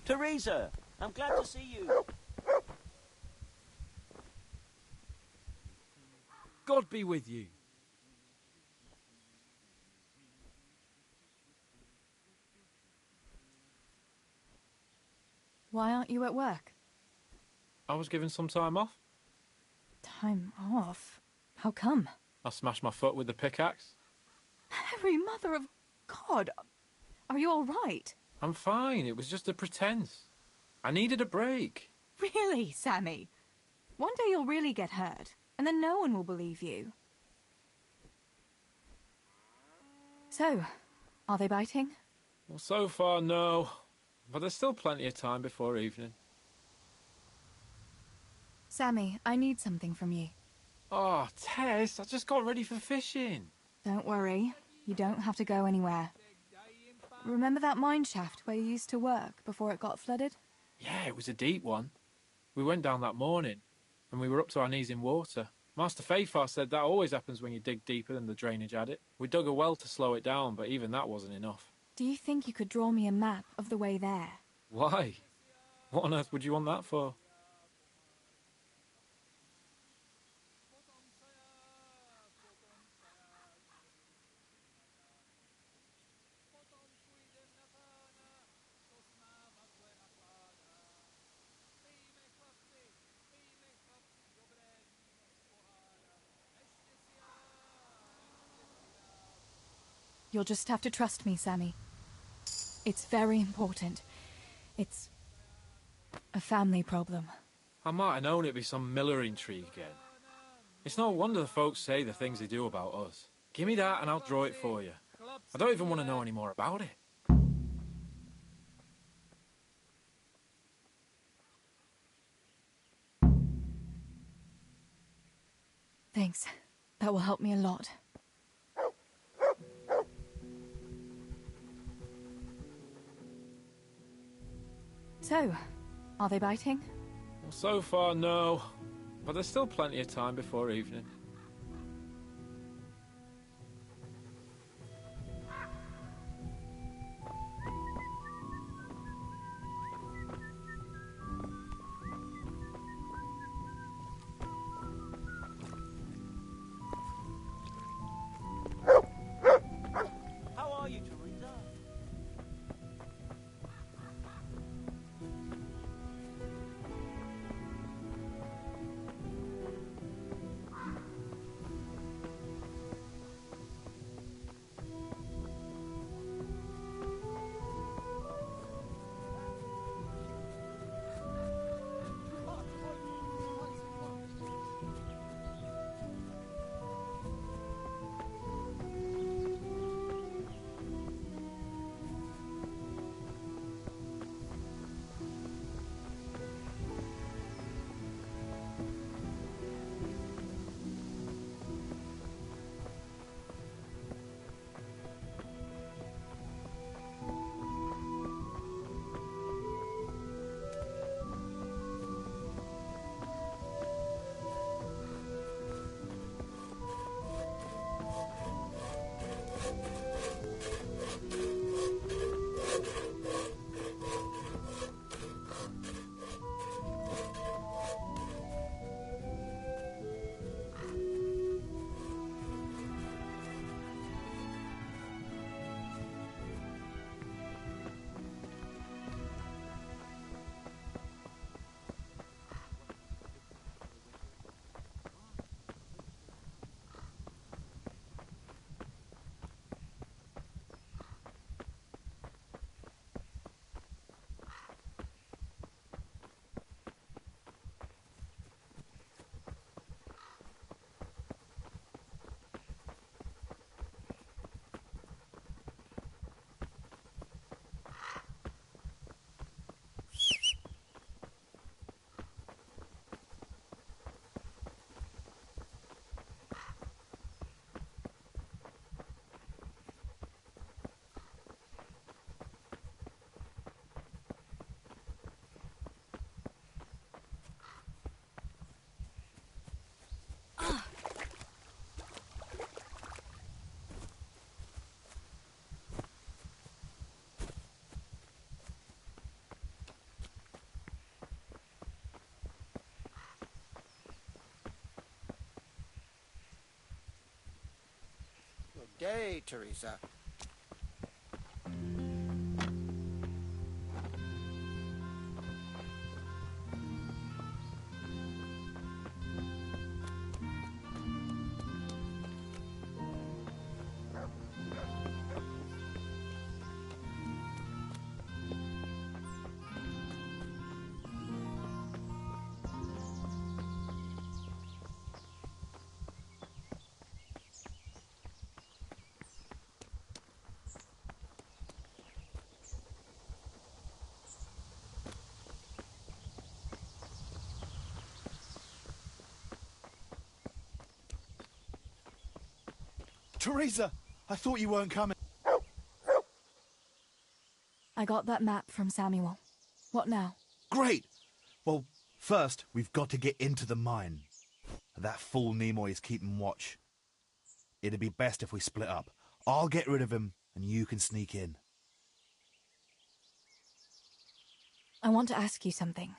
Teresa, I'm glad to see you. God be with you. Why aren't you at work? I was given some time off. Time off? How come? I smashed my foot with the pickaxe. Harry, mother of God! Are you all right? I'm fine. It was just a pretense. I needed a break. Really, Sammy? One day you'll really get hurt, and then no one will believe you. So, are they biting? Well, so far, no. But there's still plenty of time before evening. Sammy, I need something from you. Oh, Tess, I just got ready for fishing. Don't worry. You don't have to go anywhere. Remember that mine shaft where you used to work before it got flooded? Yeah, it was a deep one. We went down that morning, and we were up to our knees in water. Master Fafar said that always happens when you dig deeper than the drainage had it. We dug a well to slow it down, but even that wasn't enough. Do you think you could draw me a map of the way there? Why? What on earth would you want that for? You'll just have to trust me, Sammy. It's very important. It's a family problem. I might have known it'd be some miller intrigue again. It's no wonder the folks say the things they do about us. Give me that and I'll draw it for you. I don't even want to know any more about it. Thanks. That will help me a lot. So, are they biting? Well, so far, no. But there's still plenty of time before evening. day, Teresa. Teresa, I thought you weren't coming. I got that map from Samuel. What now? Great! Well, first, we've got to get into the mine. That fool Nimoy is keeping watch. It'd be best if we split up. I'll get rid of him, and you can sneak in. I want to ask you something.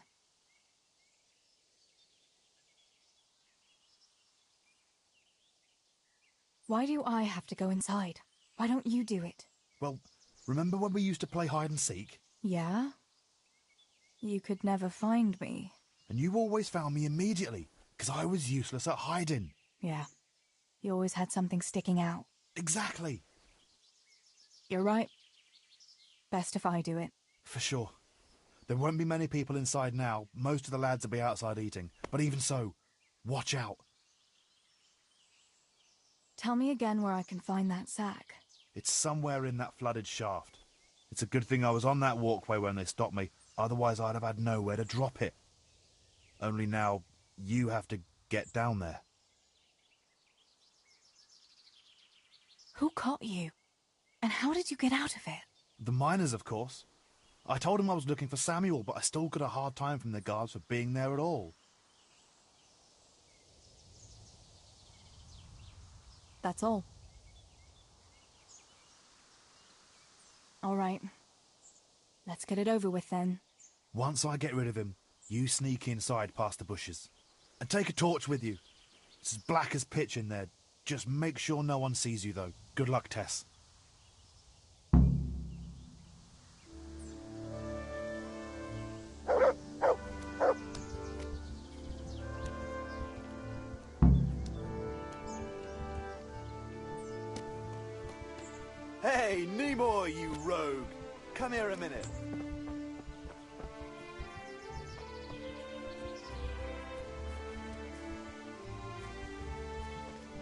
Why do I have to go inside? Why don't you do it? Well, remember when we used to play hide and seek? Yeah? You could never find me. And you always found me immediately, because I was useless at hiding. Yeah. You always had something sticking out. Exactly. You're right. Best if I do it. For sure. There won't be many people inside now. Most of the lads will be outside eating. But even so, watch out. Tell me again where I can find that sack. It's somewhere in that flooded shaft. It's a good thing I was on that walkway when they stopped me. Otherwise, I'd have had nowhere to drop it. Only now, you have to get down there. Who caught you? And how did you get out of it? The miners, of course. I told him I was looking for Samuel, but I still got a hard time from the guards for being there at all. That's all. All right. Let's get it over with then. Once I get rid of him, you sneak inside past the bushes. And take a torch with you. It's as black as pitch in there. Just make sure no one sees you, though. Good luck, Tess. Hey, Nimoy, you rogue! Come here a minute.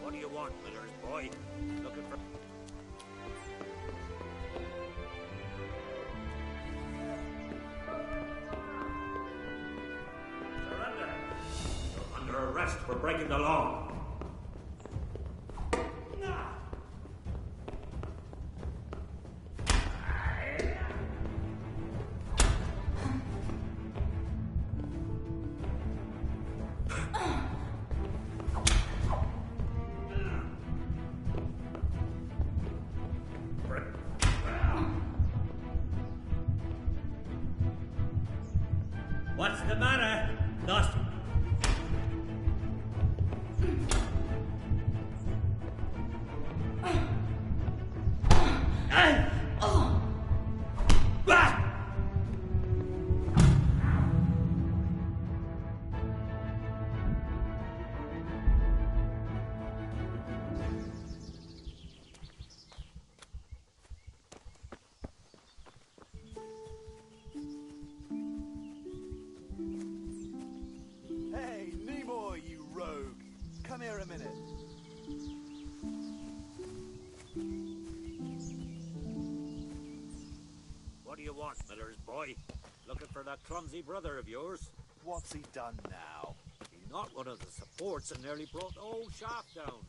What do you want, Miller's boy? Looking for... Surrender! You're under arrest for breaking the law. What's the matter? Lost. Hey, Nimoy, you rogue! Come here a minute. What do you want, Miller's boy? Looking for that clumsy brother of yours? What's he done now? He's not one of the supports and nearly brought the whole shaft down.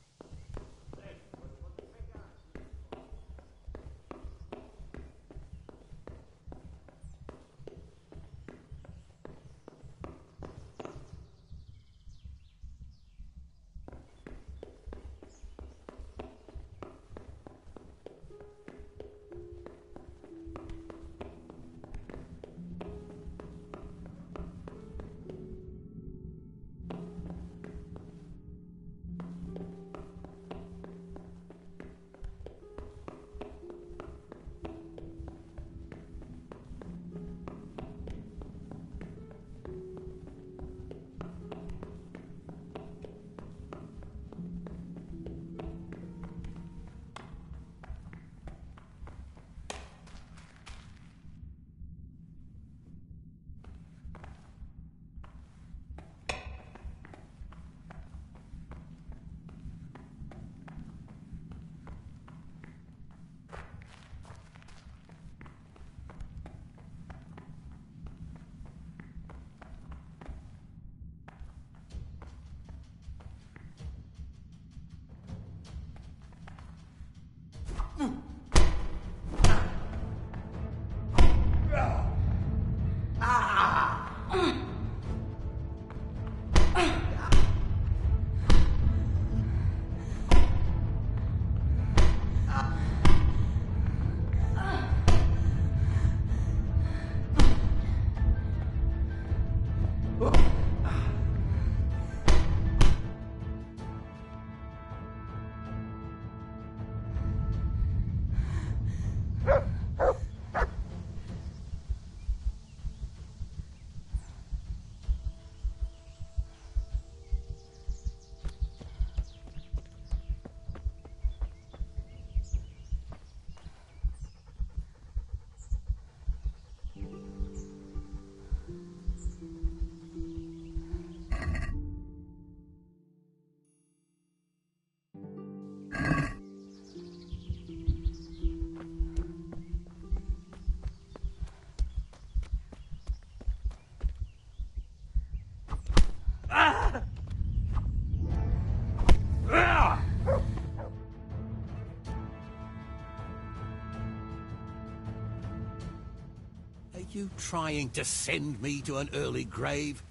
Are you trying to send me to an early grave?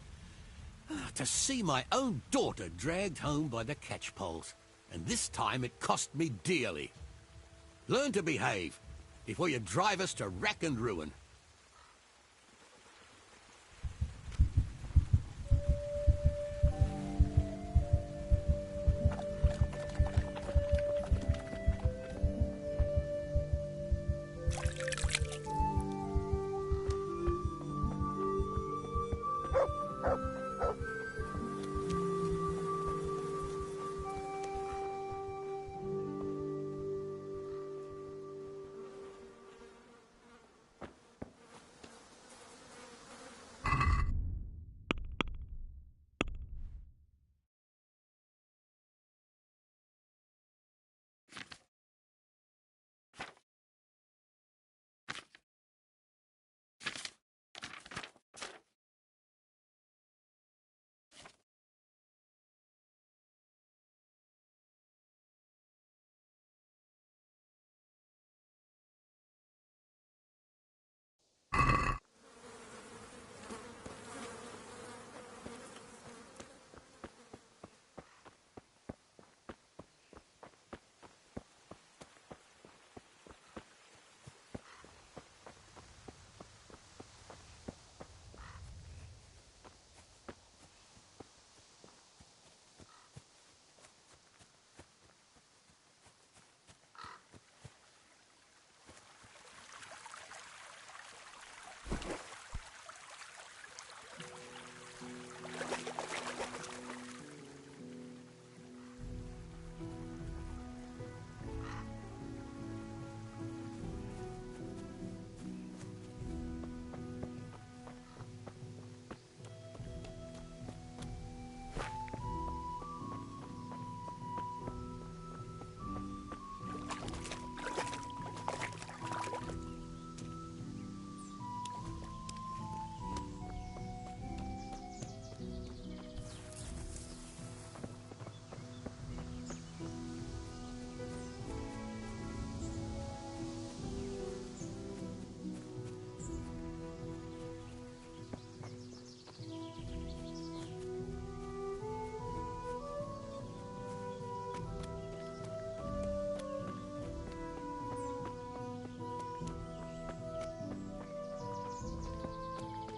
To see my own daughter dragged home by the catchpoles. And this time it cost me dearly. Learn to behave before you drive us to wreck and ruin.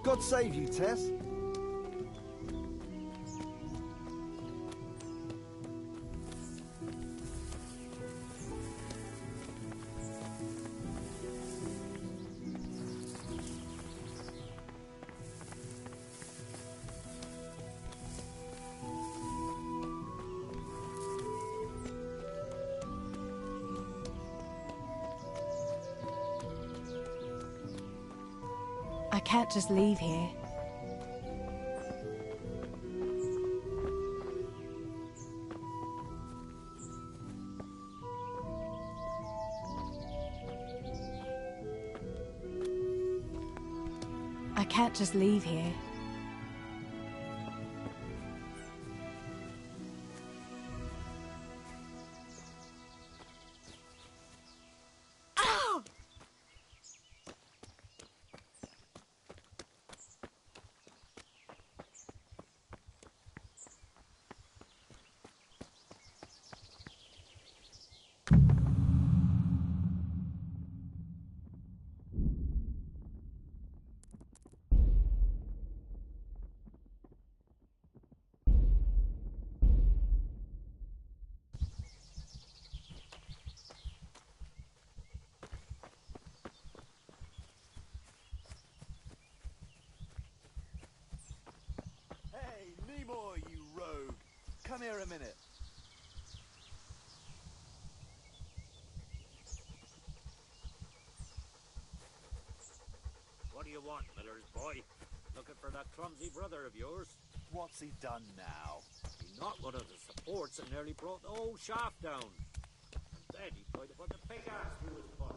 God save you, Tess. I can't just leave here. I can't just leave here. come here a minute. What do you want, miller's boy? Looking for that clumsy brother of yours? What's he done now? He knocked one of the supports and nearly brought the whole shaft down. And then he tried to put the pig ass through his foot.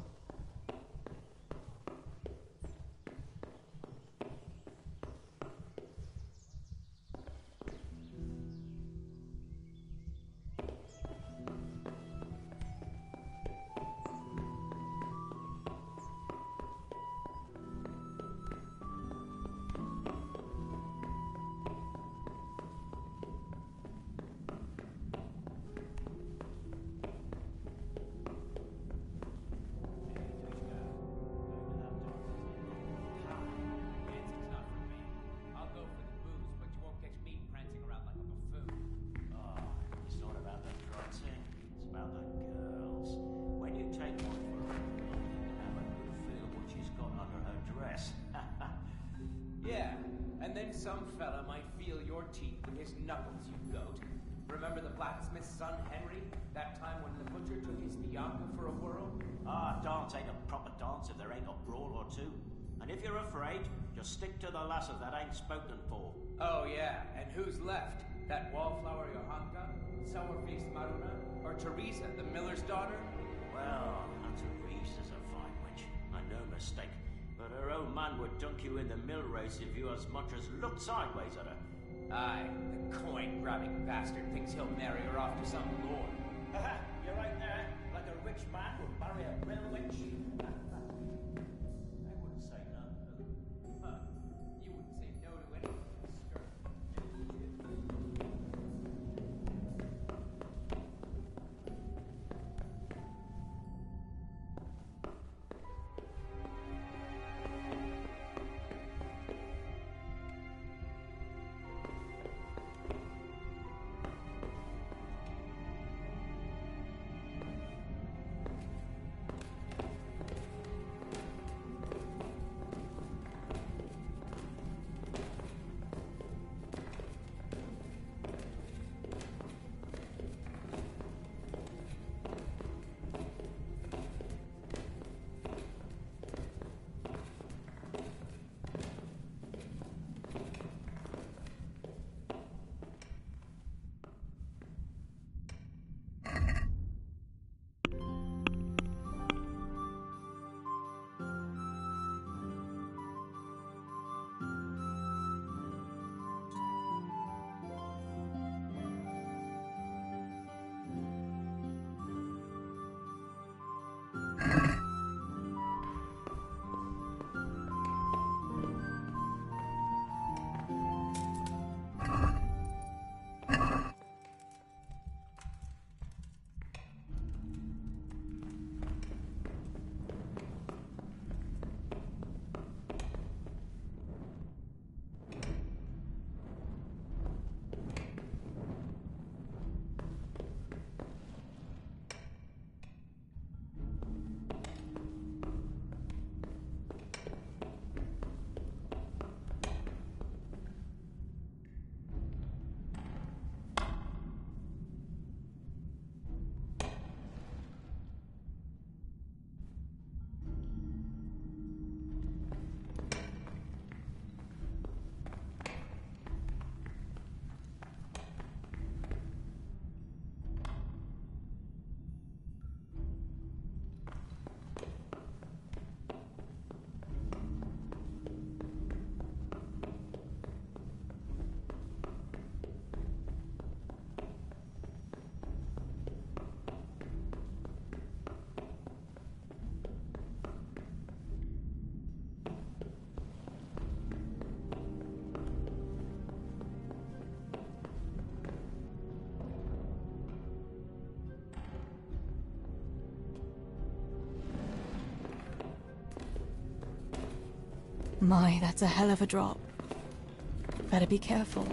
Some fella might feel your teeth with his knuckles, you goat. Remember the blacksmith's son, Henry? That time when the butcher took his Bianca for a whirl? Ah, dance ain't a proper dance if there ain't a brawl or two. And if you're afraid, just stick to the lasses that ain't spoken for. Oh, yeah, and who's left? That wallflower Johanka? Sour-faced Maruna? Or Teresa, the miller's daughter? Well, Teresa's a fine wench, and no mistake. But her own man would dunk you in the mill race if you as much as looked sideways at her. Aye, the coin-grabbing bastard thinks he'll marry her off to some lord. Haha, you're right there, like a rich man would marry a real wench. I wouldn't say no. Huh. You wouldn't say no to anything, skirt. My, that's a hell of a drop. Better be careful.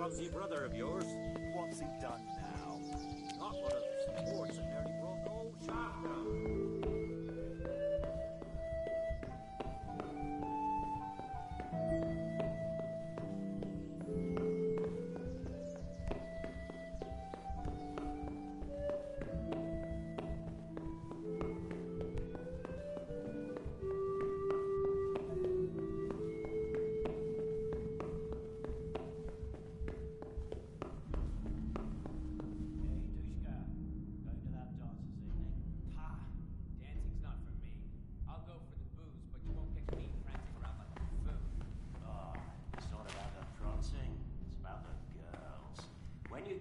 clumsy brother of yours. What's he done now? Not one of the supports that nearly brought the whole shaft down.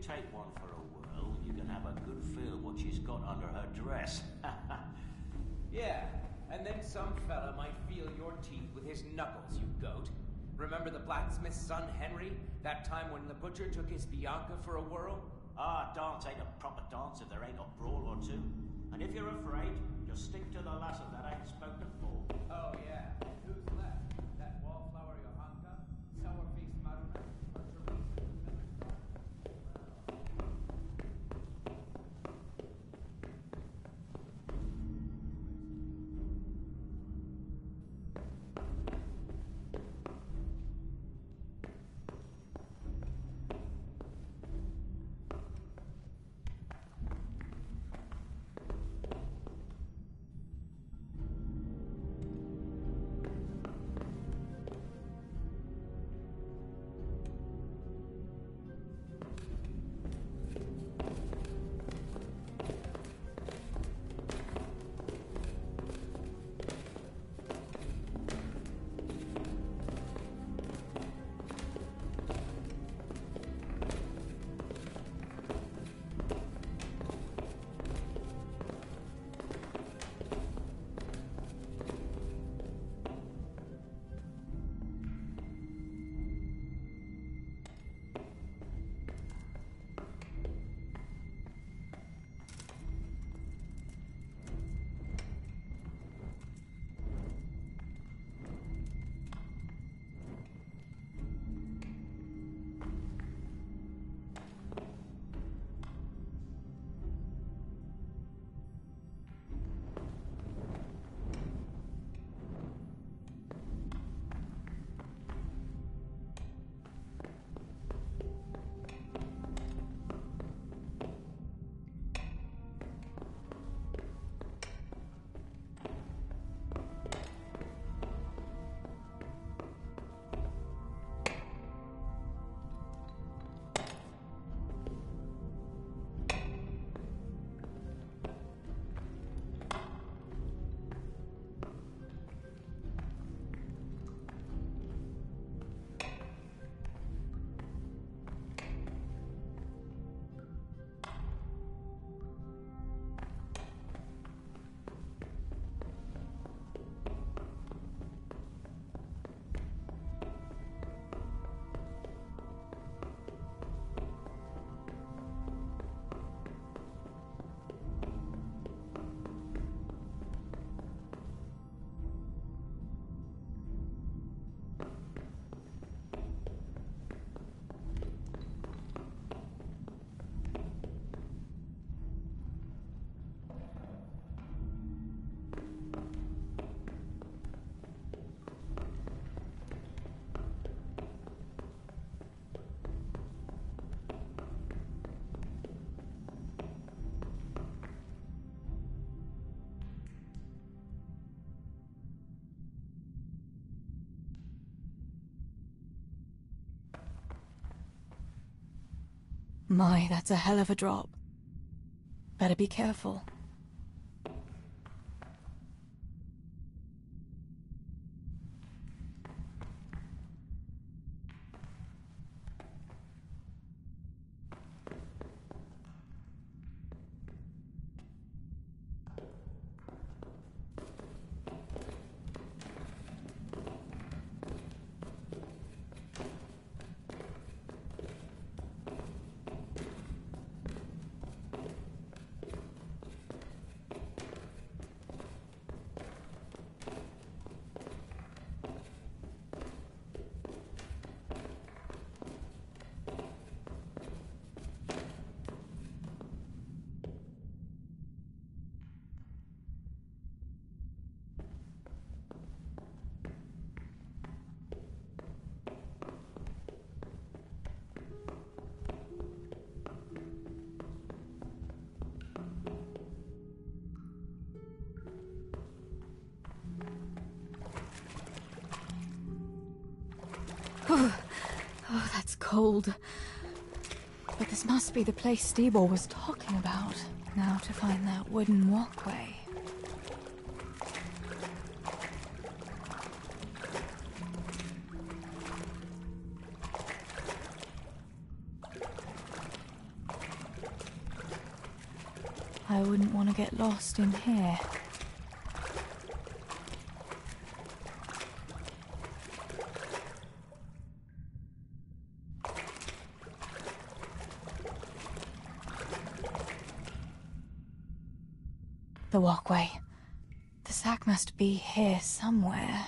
Take one for a whirl, you can have a good feel what she's got under her dress. Yeah, and then some fella might feel your teeth with his knuckles, you goat. Remember the blacksmith's son, Henry? That time when the butcher took his Bianca for a whirl? Ah, dance ain't a proper dance if there ain't a brawl or two. And if you're afraid, just stick to the lassie that ain't spoken for. Oh, yeah. Who's left? That wallflower Johanka? Sour-faced Maruna? Or Teresa? My, that's a hell of a drop. Better be careful. cold. But this must be the place Steeble was talking about. Now to find that wooden walkway. I wouldn't want to get lost in here. The walkway. The sack must be here somewhere.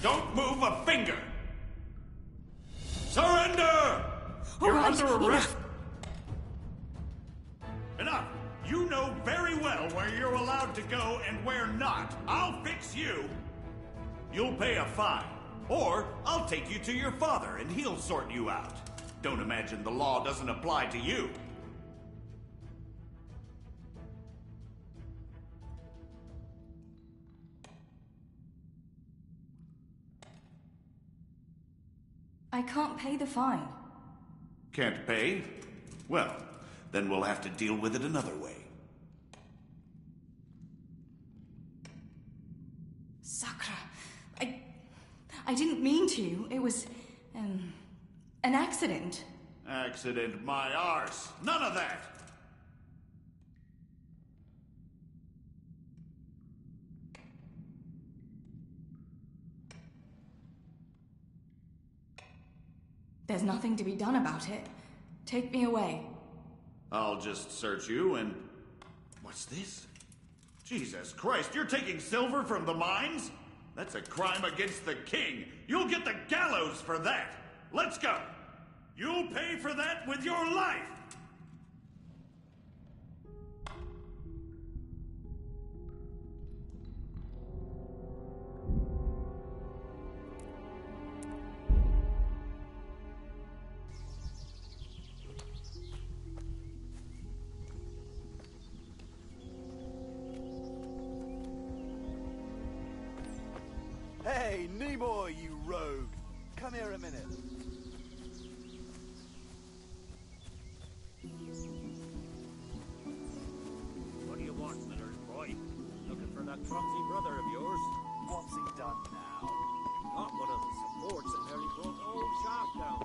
Don't move a finger! Surrender! You're under arrest! Enough! You know very well where you're allowed to go and where not. I'll fix you! You'll pay a fine. Or I'll take you to your father and he'll sort you out. Don't imagine the law doesn't apply to you. I can't pay the fine. Can't pay? Well, then we'll have to deal with it another way. Sakra, I didn't mean to. It was, an accident. Accident my arse. None of that! There's nothing to be done about it. Take me away. I'll just search you and... What's this? Jesus Christ, you're taking silver from the mines? That's a crime against the king. You'll get the gallows for that. Let's go. You'll pay for that with your life. Hey, Nimoy, you rogue! Come here a minute. What do you want, little boy? Looking for that clumsy brother of yours? What's he done now? Not one of the supports that nearly brought the whole shaft down.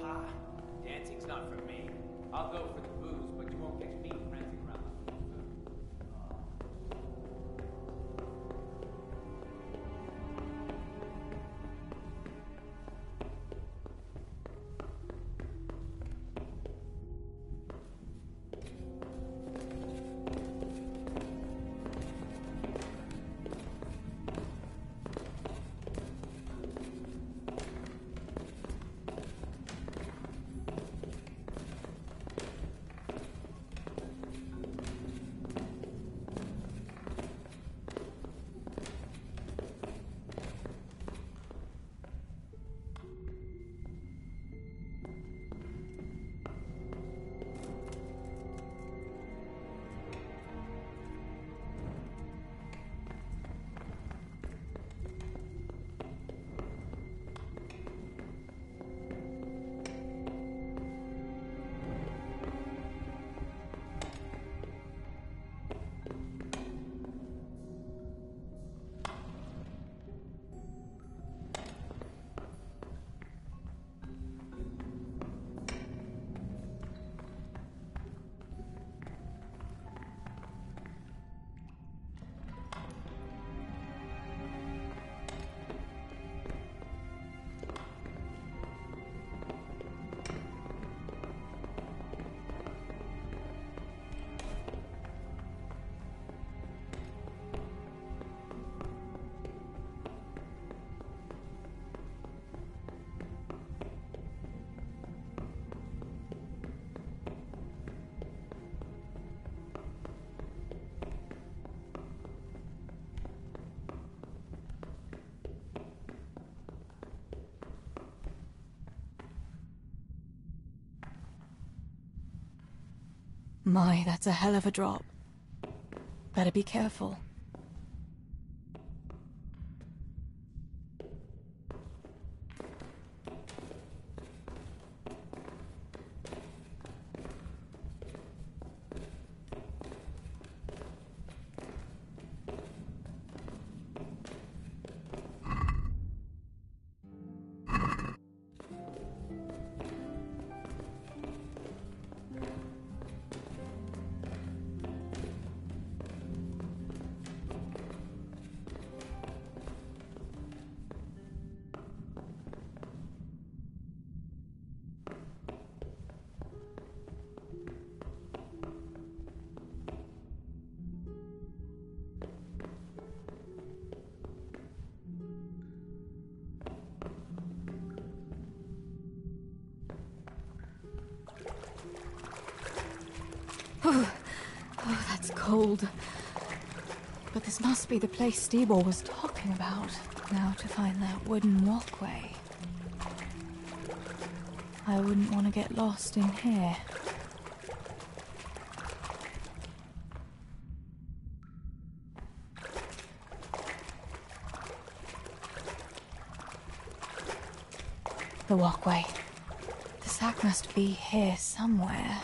Ha! Dancing's not for me. I'll go for the booze, but you won't catch me prancing around like a fool. My, that's a hell of a drop. Better be careful. cold. But this must be the place Steeble was talking about. Now to find that wooden walkway. I wouldn't want to get lost in here. The walkway. The sack must be here somewhere.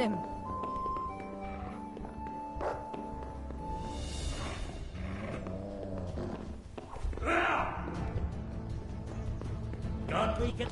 Get him. God, we can...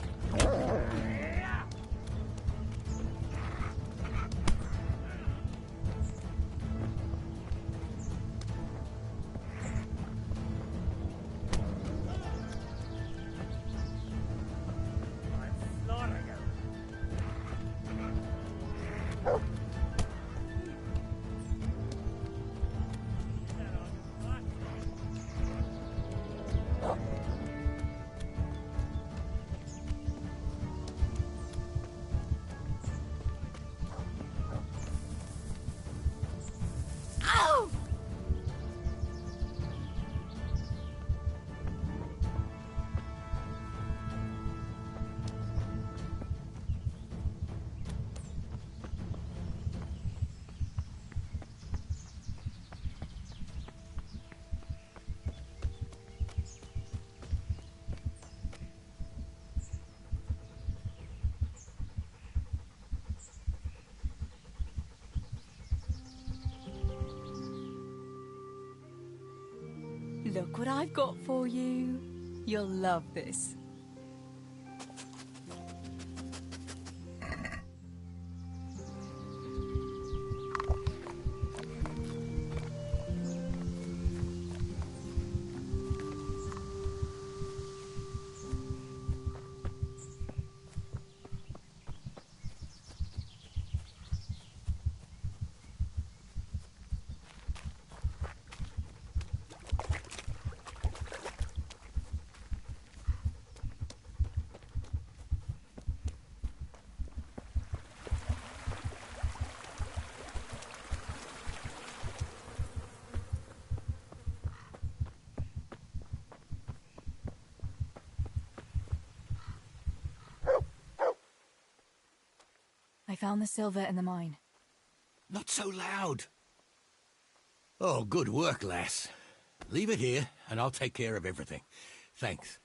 Look what I've got for you. You'll love this. I found the silver in the mine. Not so loud. Oh, good work, lass. Leave it here, and I'll take care of everything. Thanks.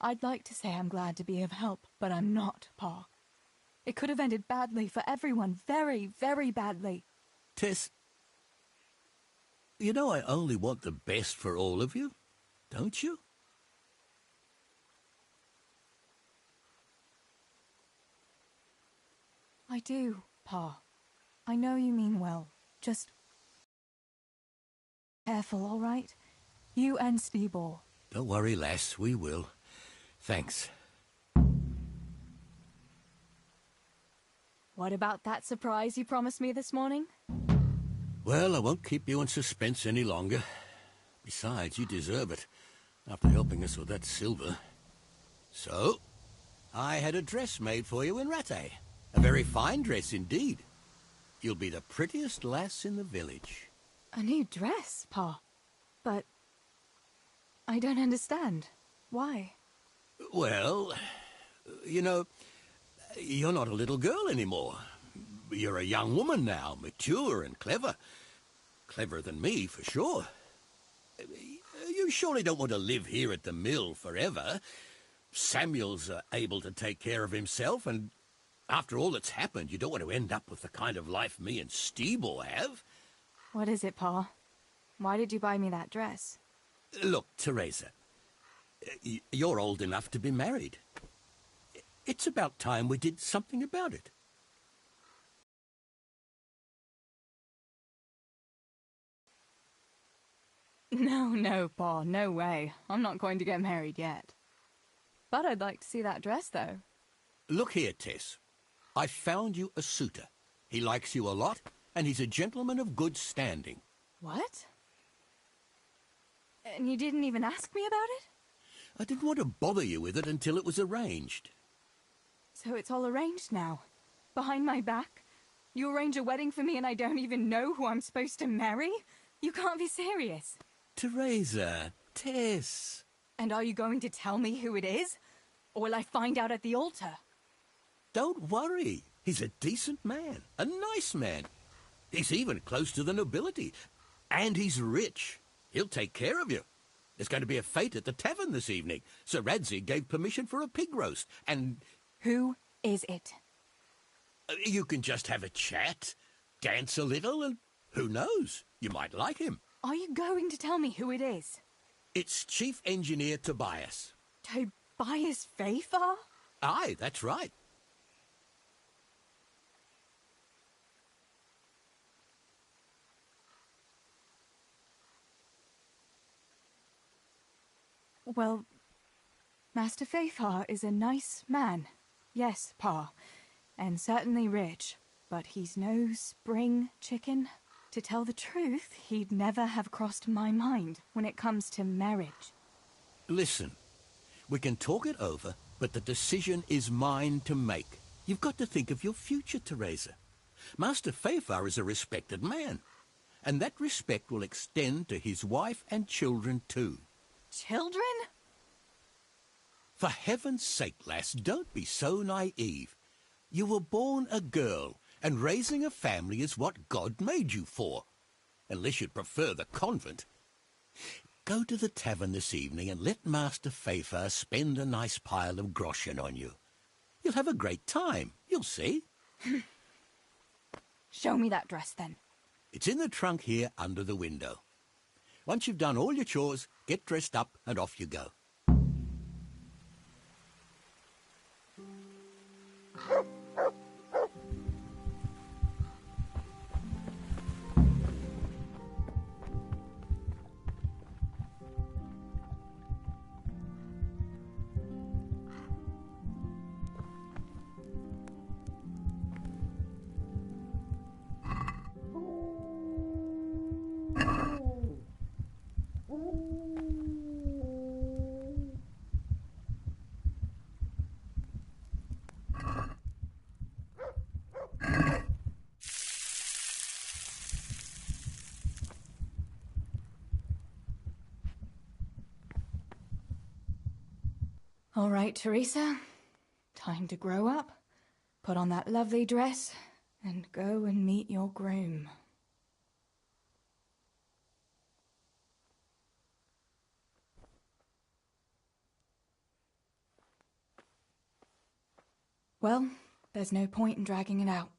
I'd like to say I'm glad to be of help, but I'm not, Pa. It could have ended badly for everyone. Very, very badly. Tess, you know I only want the best for all of you, don't you? I do, Pa. I know you mean well. Just... careful, all right? You and Steebor. Don't worry, lass, we will. Thanks. What about that surprise you promised me this morning? Well, I won't keep you in suspense any longer. Besides, you deserve it, after helping us with that silver. So, I had a dress made for you in Rattay. A very fine dress indeed. You'll be the prettiest lass in the village. A new dress, Pa. But... I don't understand. Why? Well, you know, you're not a little girl anymore. You're a young woman now, mature and clever. Cleverer than me, for sure. You surely don't want to live here at the mill forever. Samuel's able to take care of himself, and after all that's happened, you don't want to end up with the kind of life me and Steebor have. What is it, Pa? Why did you buy me that dress? Look, Teresa, you're old enough to be married. It's about time we did something about it. No, Pa, no way. I'm not going to get married yet. But I'd like to see that dress, though. Look here, Tess. I found you a suitor. He likes you a lot, and he's a gentleman of good standing. What? And you didn't even ask me about it? I didn't want to bother you with it until it was arranged. So it's all arranged now? Behind my back? You arrange a wedding for me and I don't even know who I'm supposed to marry? You can't be serious. Teresa, Tess. And are you going to tell me who it is? Or will I find out at the altar? Don't worry. He's a decent man. A nice man. He's even close to the nobility. And he's rich. He'll take care of you. There's going to be a fete at the tavern this evening. Sir Radzig gave permission for a pig roast, and... Who is it? You can just have a chat, dance a little, and who knows, you might like him. Are you going to tell me who it is? It's Chief Engineer Tobias. Tobias Fafar? Aye, that's right. Well, Master Fafar is a nice man. Yes, Pa, and certainly rich, but he's no spring chicken. To tell the truth, he'd never have crossed my mind when it comes to marriage. Listen, we can talk it over, but the decision is mine to make. You've got to think of your future, Teresa. Master Fafar is a respected man, and that respect will extend to his wife and children too. Children? For heaven's sake, lass, don't be so naive. You were born a girl, and raising a family is what God made you for. Unless you'd prefer the convent. Go to the tavern this evening and let Master Fafar spend a nice pile of groschen on you. You'll have a great time, you'll see. Show me that dress, then. It's in the trunk here under the window. Once you've done all your chores, get dressed up and off you go. All right, Teresa. Time to grow up, put on that lovely dress, and go and meet your groom. Well, there's no point in dragging it out.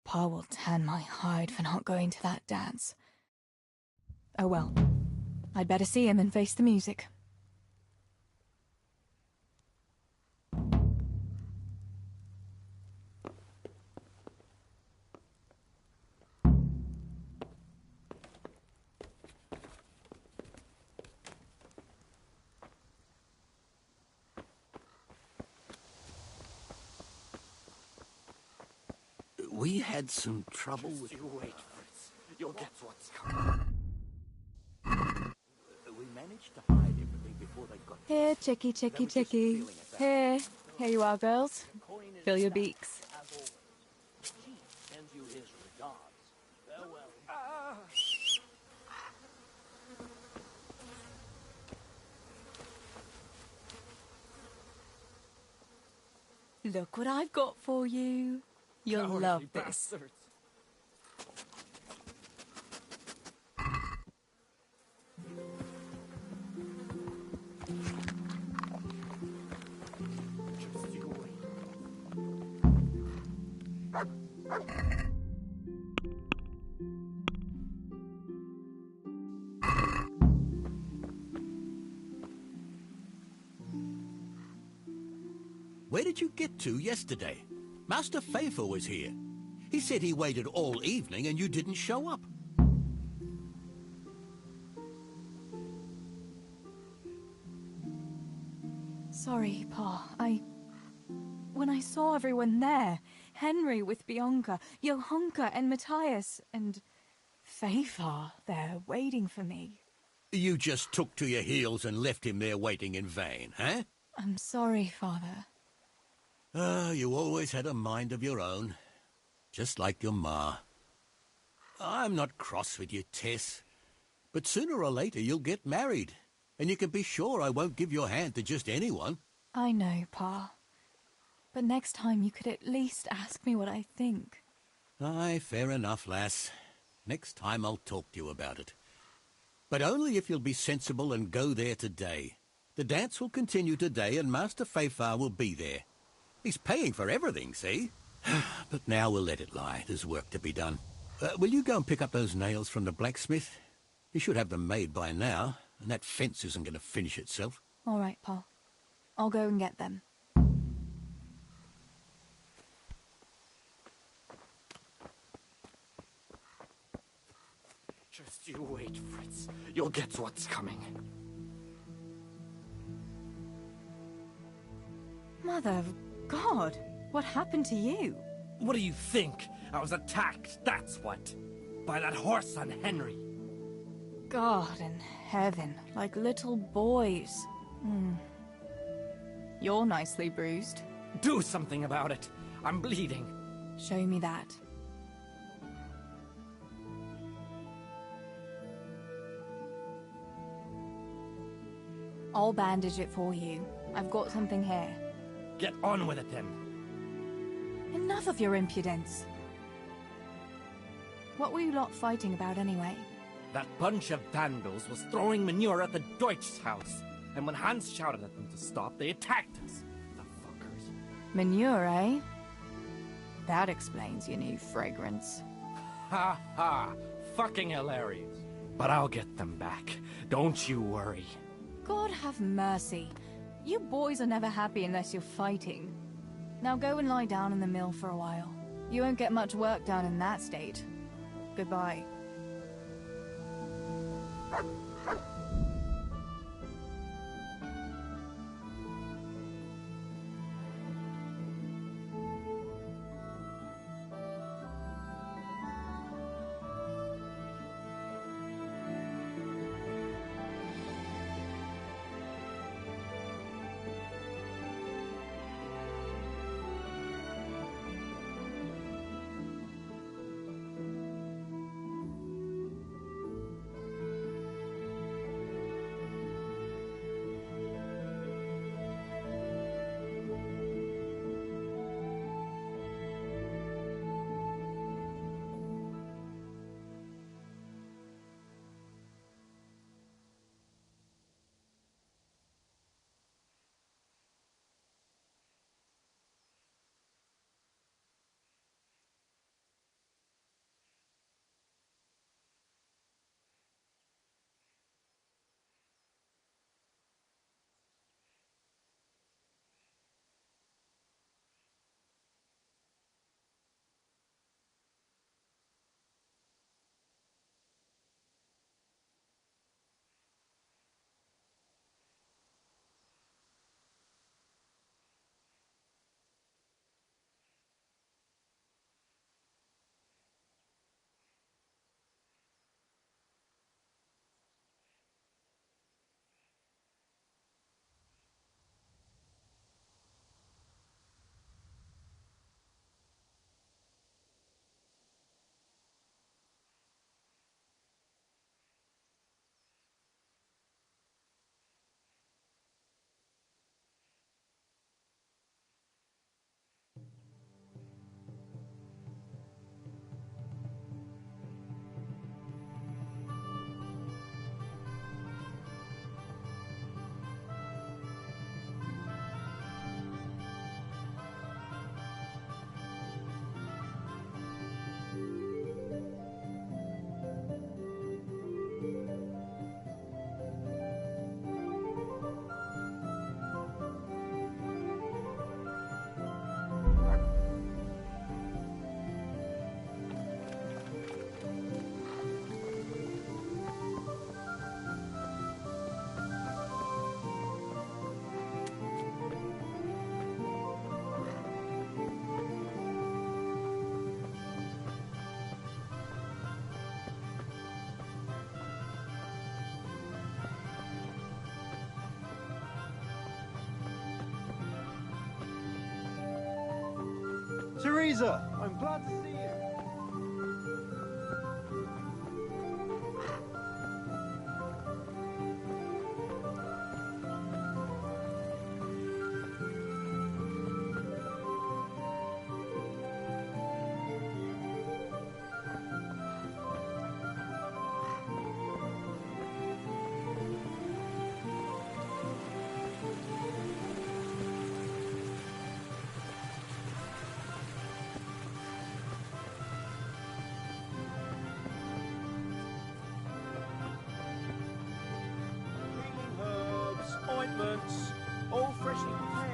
Pa will tan my hide for not going to that dance. Oh well, I'd better see him and face the music. We had some trouble with... You wait, Fritz. You'll get what's coming. We managed to hide everything before they got Here, chickie, chickie, chickie. Here. Here you are, girls. Fill your beaks. sends you his regards. Farewell. Look what I've got for you. You'll Cowardly love this. bastards. Where did you get to yesterday? Master Faithful was here. He said he waited all evening and you didn't show up. Sorry, Pa. When I saw everyone there, Henry with Bianca, Johanka and Matthias, and Faithful there waiting for me. You just took to your heels and left him there waiting in vain, huh? I'm sorry, Father. You always had a mind of your own, just like your ma. I'm not cross with you, Tess, but sooner or later you'll get married, and you can be sure I won't give your hand to just anyone. I know, Pa. But next time you could at least ask me what I think. Aye, fair enough, lass. Next time I'll talk to you about it. But only if you'll be sensible and go there today. The dance will continue today and Master Faithful will be there. He's paying for everything, see? But now we'll let it lie. There's work to be done. Will you go and pick up those nails from the blacksmith? He should have them made by now, and that fence isn't going to finish itself. All right, Pa. I'll go and get them. Just you wait, Fritz. You'll get what's coming. Mother of God, what happened to you? What do you think? I was attacked, that's what. By that horse on Henry. God in heaven, like little boys. You're nicely bruised. Do something about it. I'm bleeding. Show me that. I'll bandage it for you. I've got something here. Get on with it then. Enough of your impudence. What were you lot fighting about anyway? That bunch of vandals was throwing manure at the Deutsch's house. And when Hans shouted at them to stop, they attacked us. The fuckers. Manure, eh? That explains your new fragrance. Ha ha. Fucking hilarious. But I'll get them back. Don't you worry. God have mercy. You boys are never happy unless you're fighting. Now go and lie down in the mill for a while. You won't get much work done in that state. Goodbye. Teresa, I'm glad to see you. Ointments, all freshly prepared.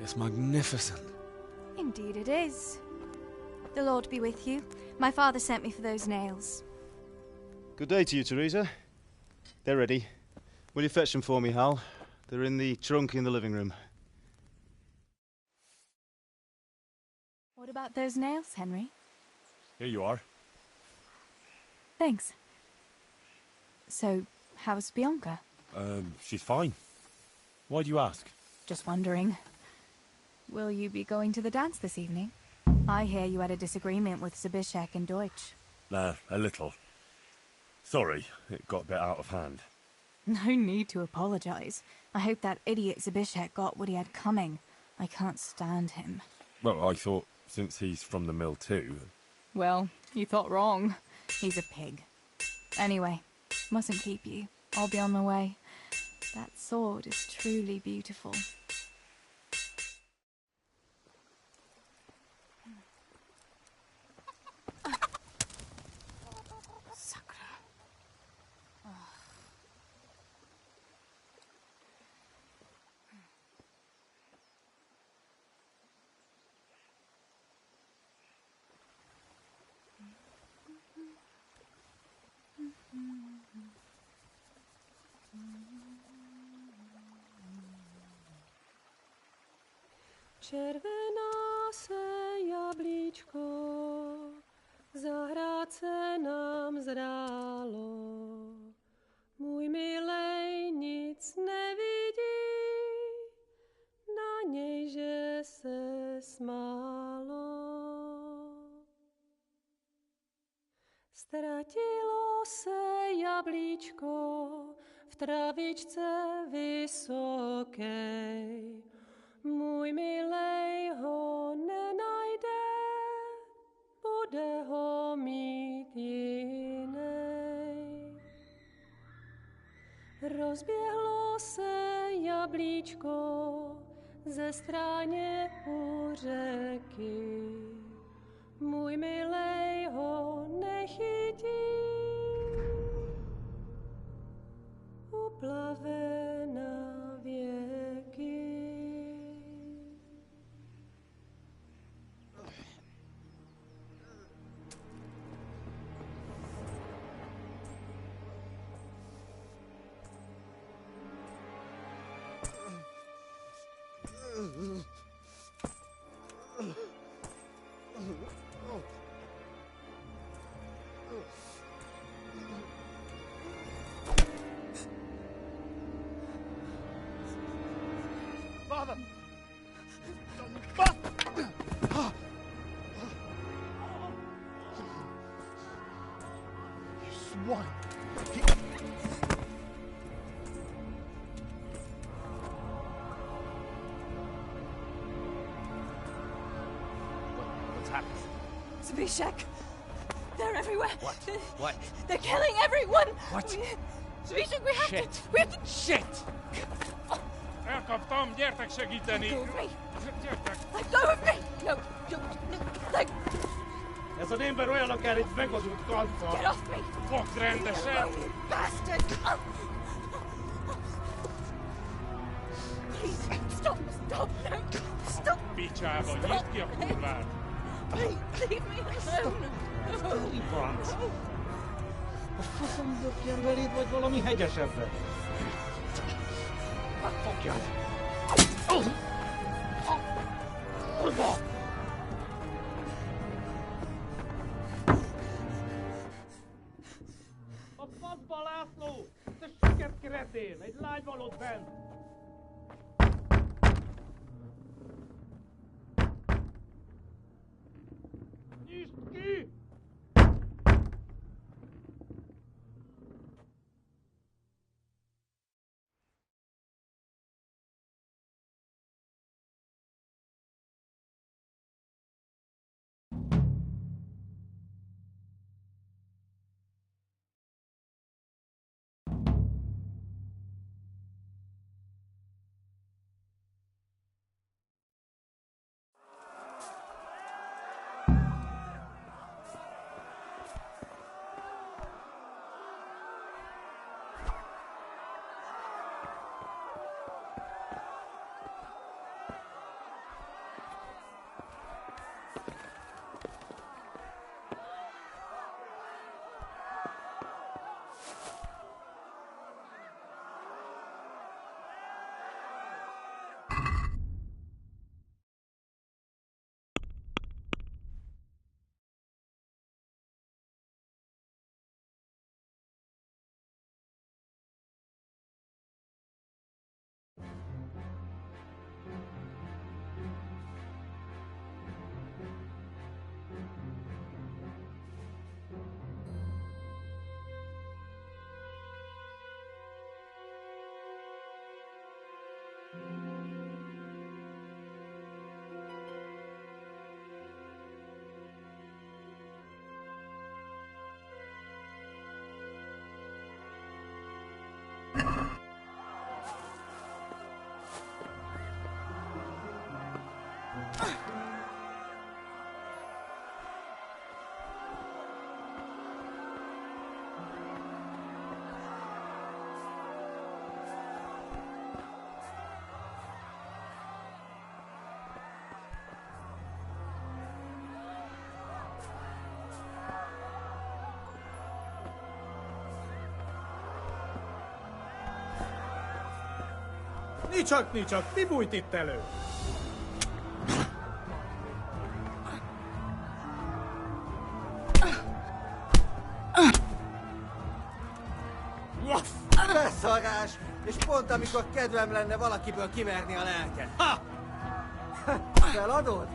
It's magnificent. Indeed it is. The Lord be with you. My father sent me for those nails. Good day to you, Teresa. They're ready. Will you fetch them for me, Hal? They're in the trunk in the living room. What about those nails, Henry? Here you are. Thanks. So, how's Bianca? She's fine. Why do you ask? Just wondering. Will you be going to the dance this evening? I hear you had a disagreement with Zabishek and Deutsch. A little. Sorry, it got a bit out of hand. No need to apologize. I hope that idiot Zabishek got what he had coming. I can't stand him. Well, I thought, since he's from the mill too... Well, you thought wrong. He's a pig. Anyway, mustn't keep you. I'll be on my way. That sword is truly beautiful. Červená se jablíčko, zahrát se nám zrálo. Můj milej nic nevidí, na něj, že se smálo. Ztratilo se jablíčko v travičce vysokej. Můj milej ho nenajde, bude ho mít jinej. Rozběhlo se jablíčko ze stráně u řeky. Můj milej ho nechytí, uplave na věky. wine. What's happened? Zbyszek! They're everywhere! What? They're killing everyone! What? Zbyszek, we have Shit. to... We have to... Shit! Elkaptam, gyertek segíteni! Let go of me! Gyertek! Let go of me! No, no, let... Ez az ember olyan akár egy megadott kalfa! Get off me! Fogd rendesen! You bastard! Please, stop, no, stop! Picsába, nyisd ki a kurvát! Please, leave me alone! Deliverance! A faszom dökjen beléd, vagy valami hegyesebbre? Fogjad! Kurva! A faszba, László! Te süket kretén! Egy lány van ott bent! Nyisd ki! Nicsak, mi bújt itt elő? Beszarás! És pont amikor kedvem lenne valakiből kiverni a lelket. Ha! Feladod?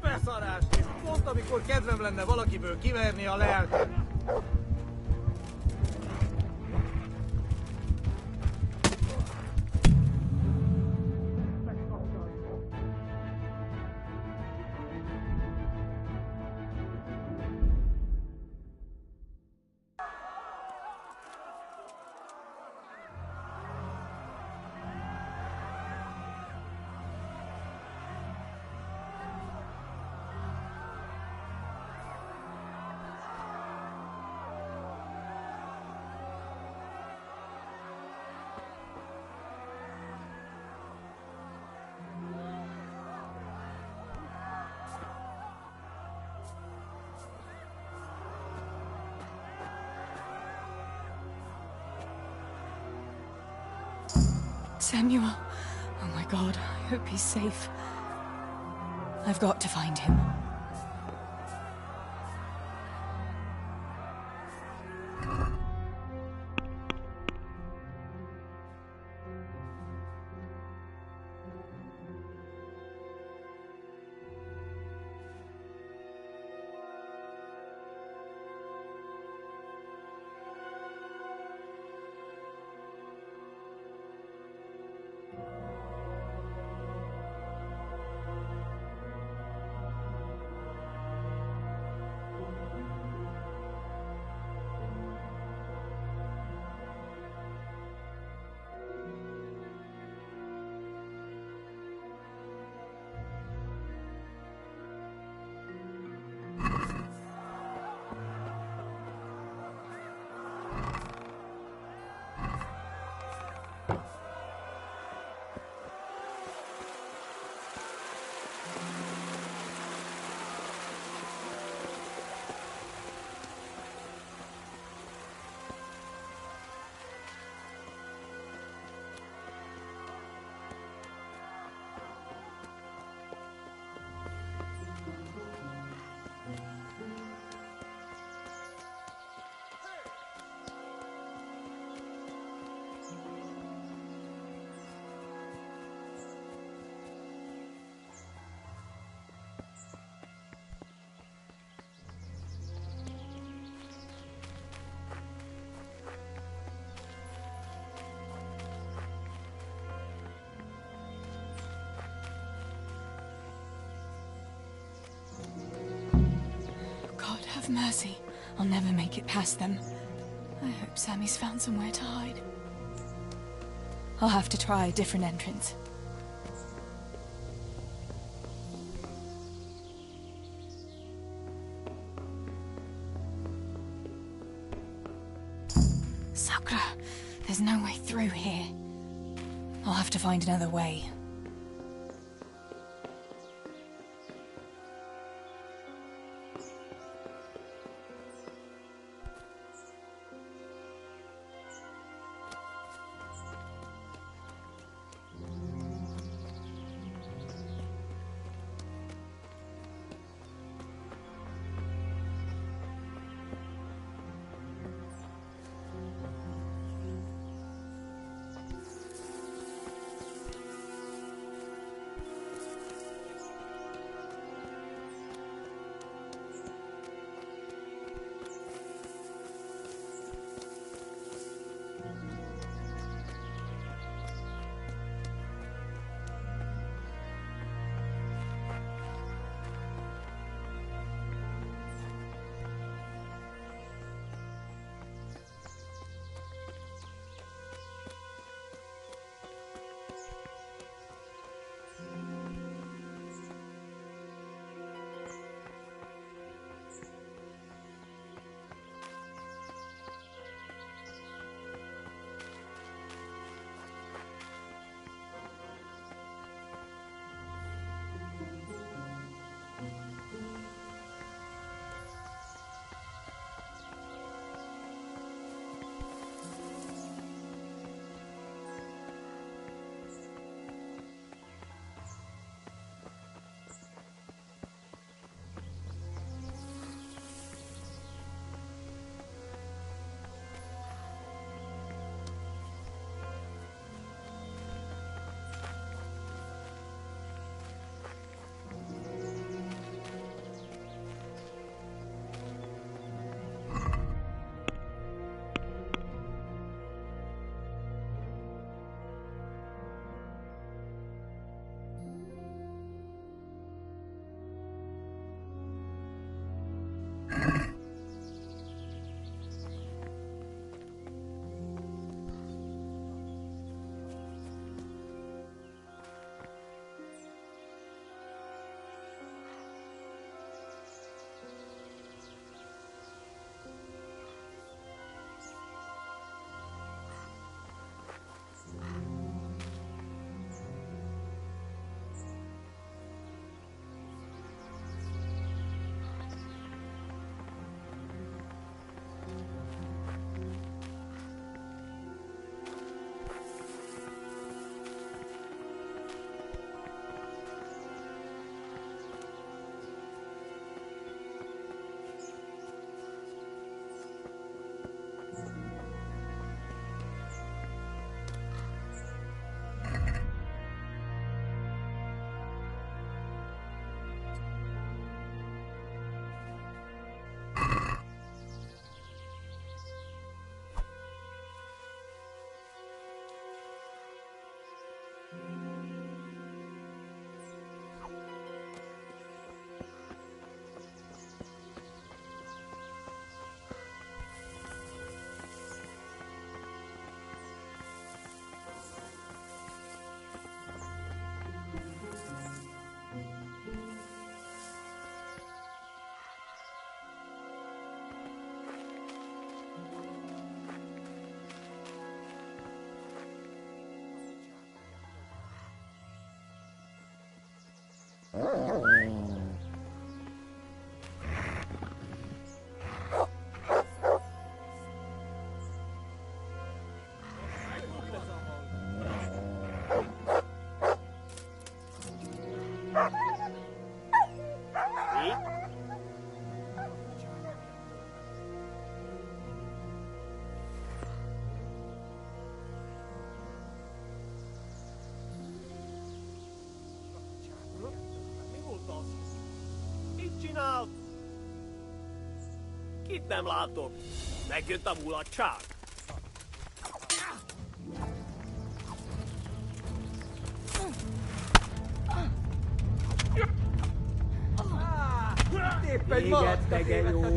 Beszarás! És pont amikor kedvem lenne valakiből kiverni a lelket. Samuel. Oh my God, I hope he's safe. I've got to find him. God have mercy. I'll never make it past them. I hope Sammy's found somewhere to hide. I'll have to try a different entrance. Sakura, there's no way through here. I'll have to find another way. Mit csinált? Kit nem látok? Megjött a mulatság. Éppen maradt a jó.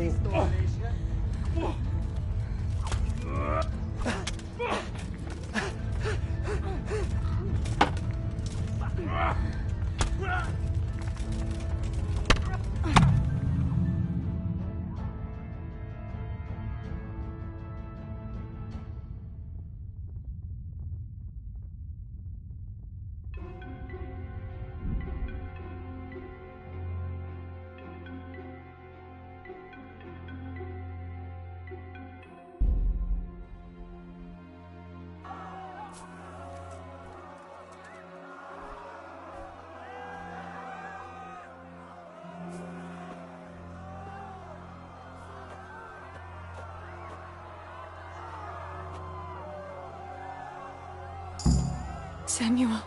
Samuel.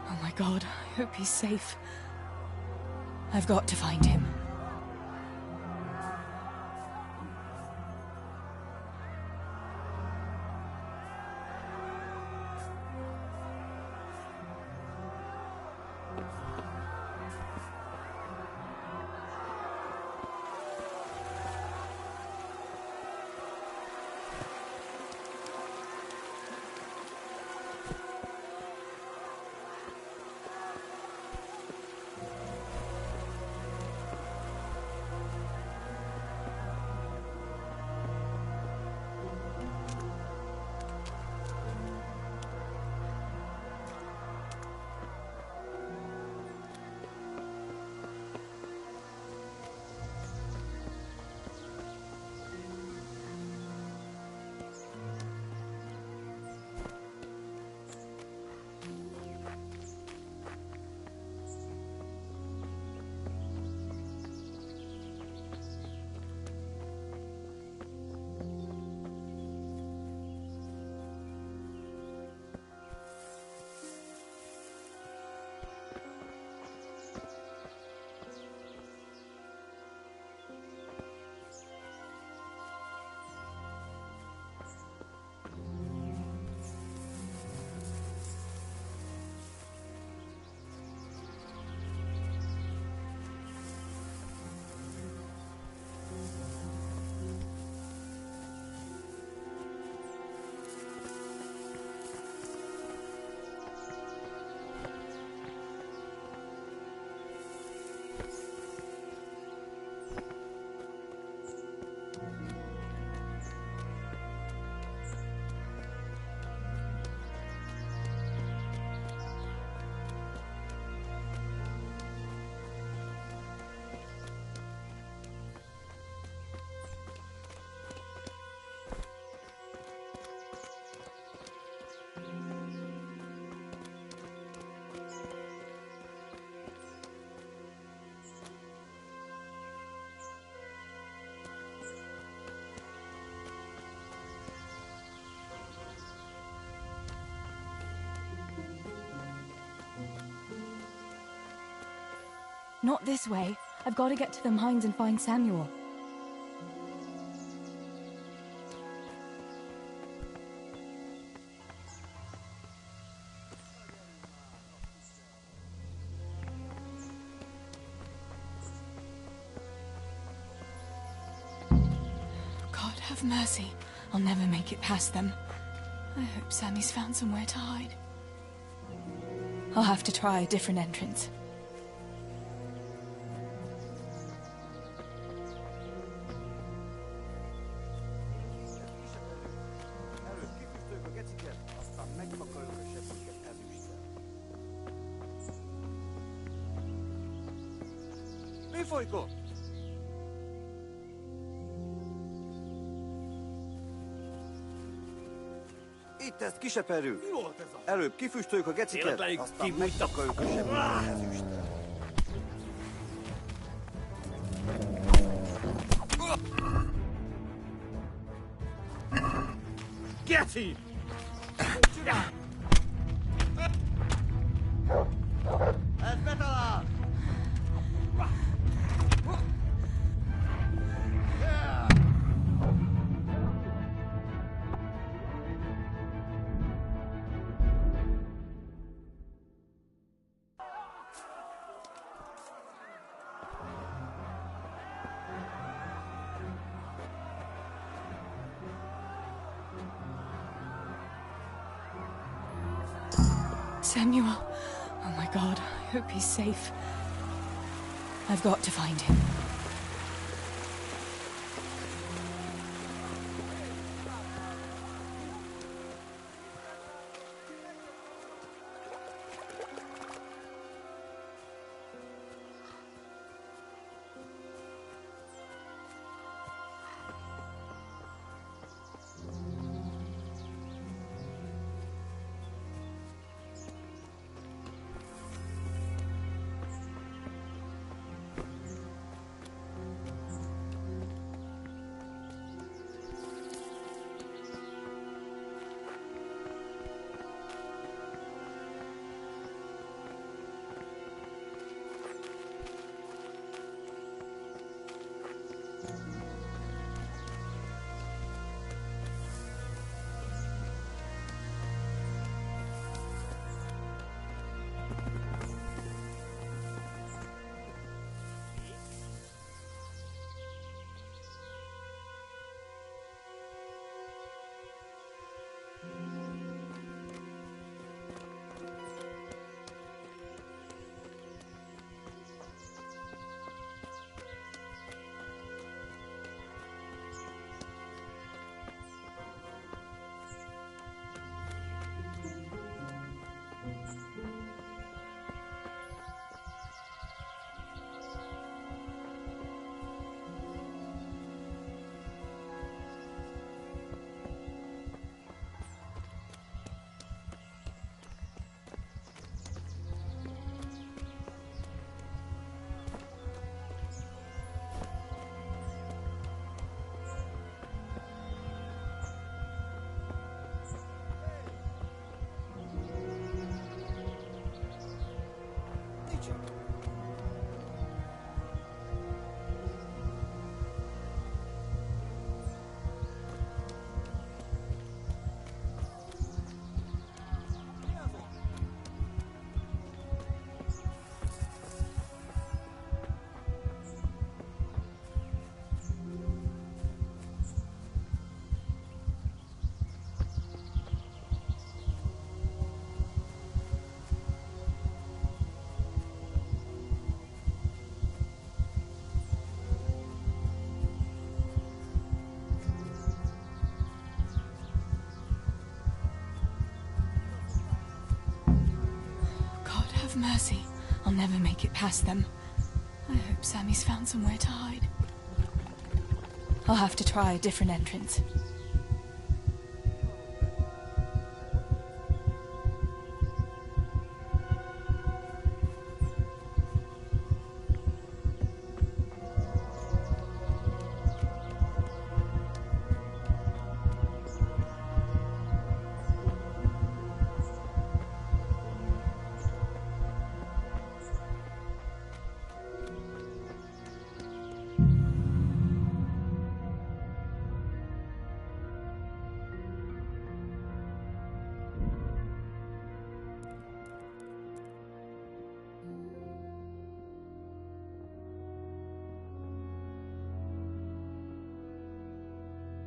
Oh my God, I hope he's safe. I've got to find him. Not this way. I've got to get to the mines and find Samuel. God have mercy. I'll never make it past them. I hope Sammy's found somewhere to hide. I'll have to try a different entrance. Mi folyik? Itt ezt kiseperjük. Mi volt ez a... Előbb kifüstöljük a geciket, aztán megtakarjuk a sebet. Geci! Ez betalál! Samuel. Oh my God, I hope he's safe. I've got to find him. Have mercy. I'll never make it past them. I hope Sammy's found somewhere to hide. I'll have to try a different entrance.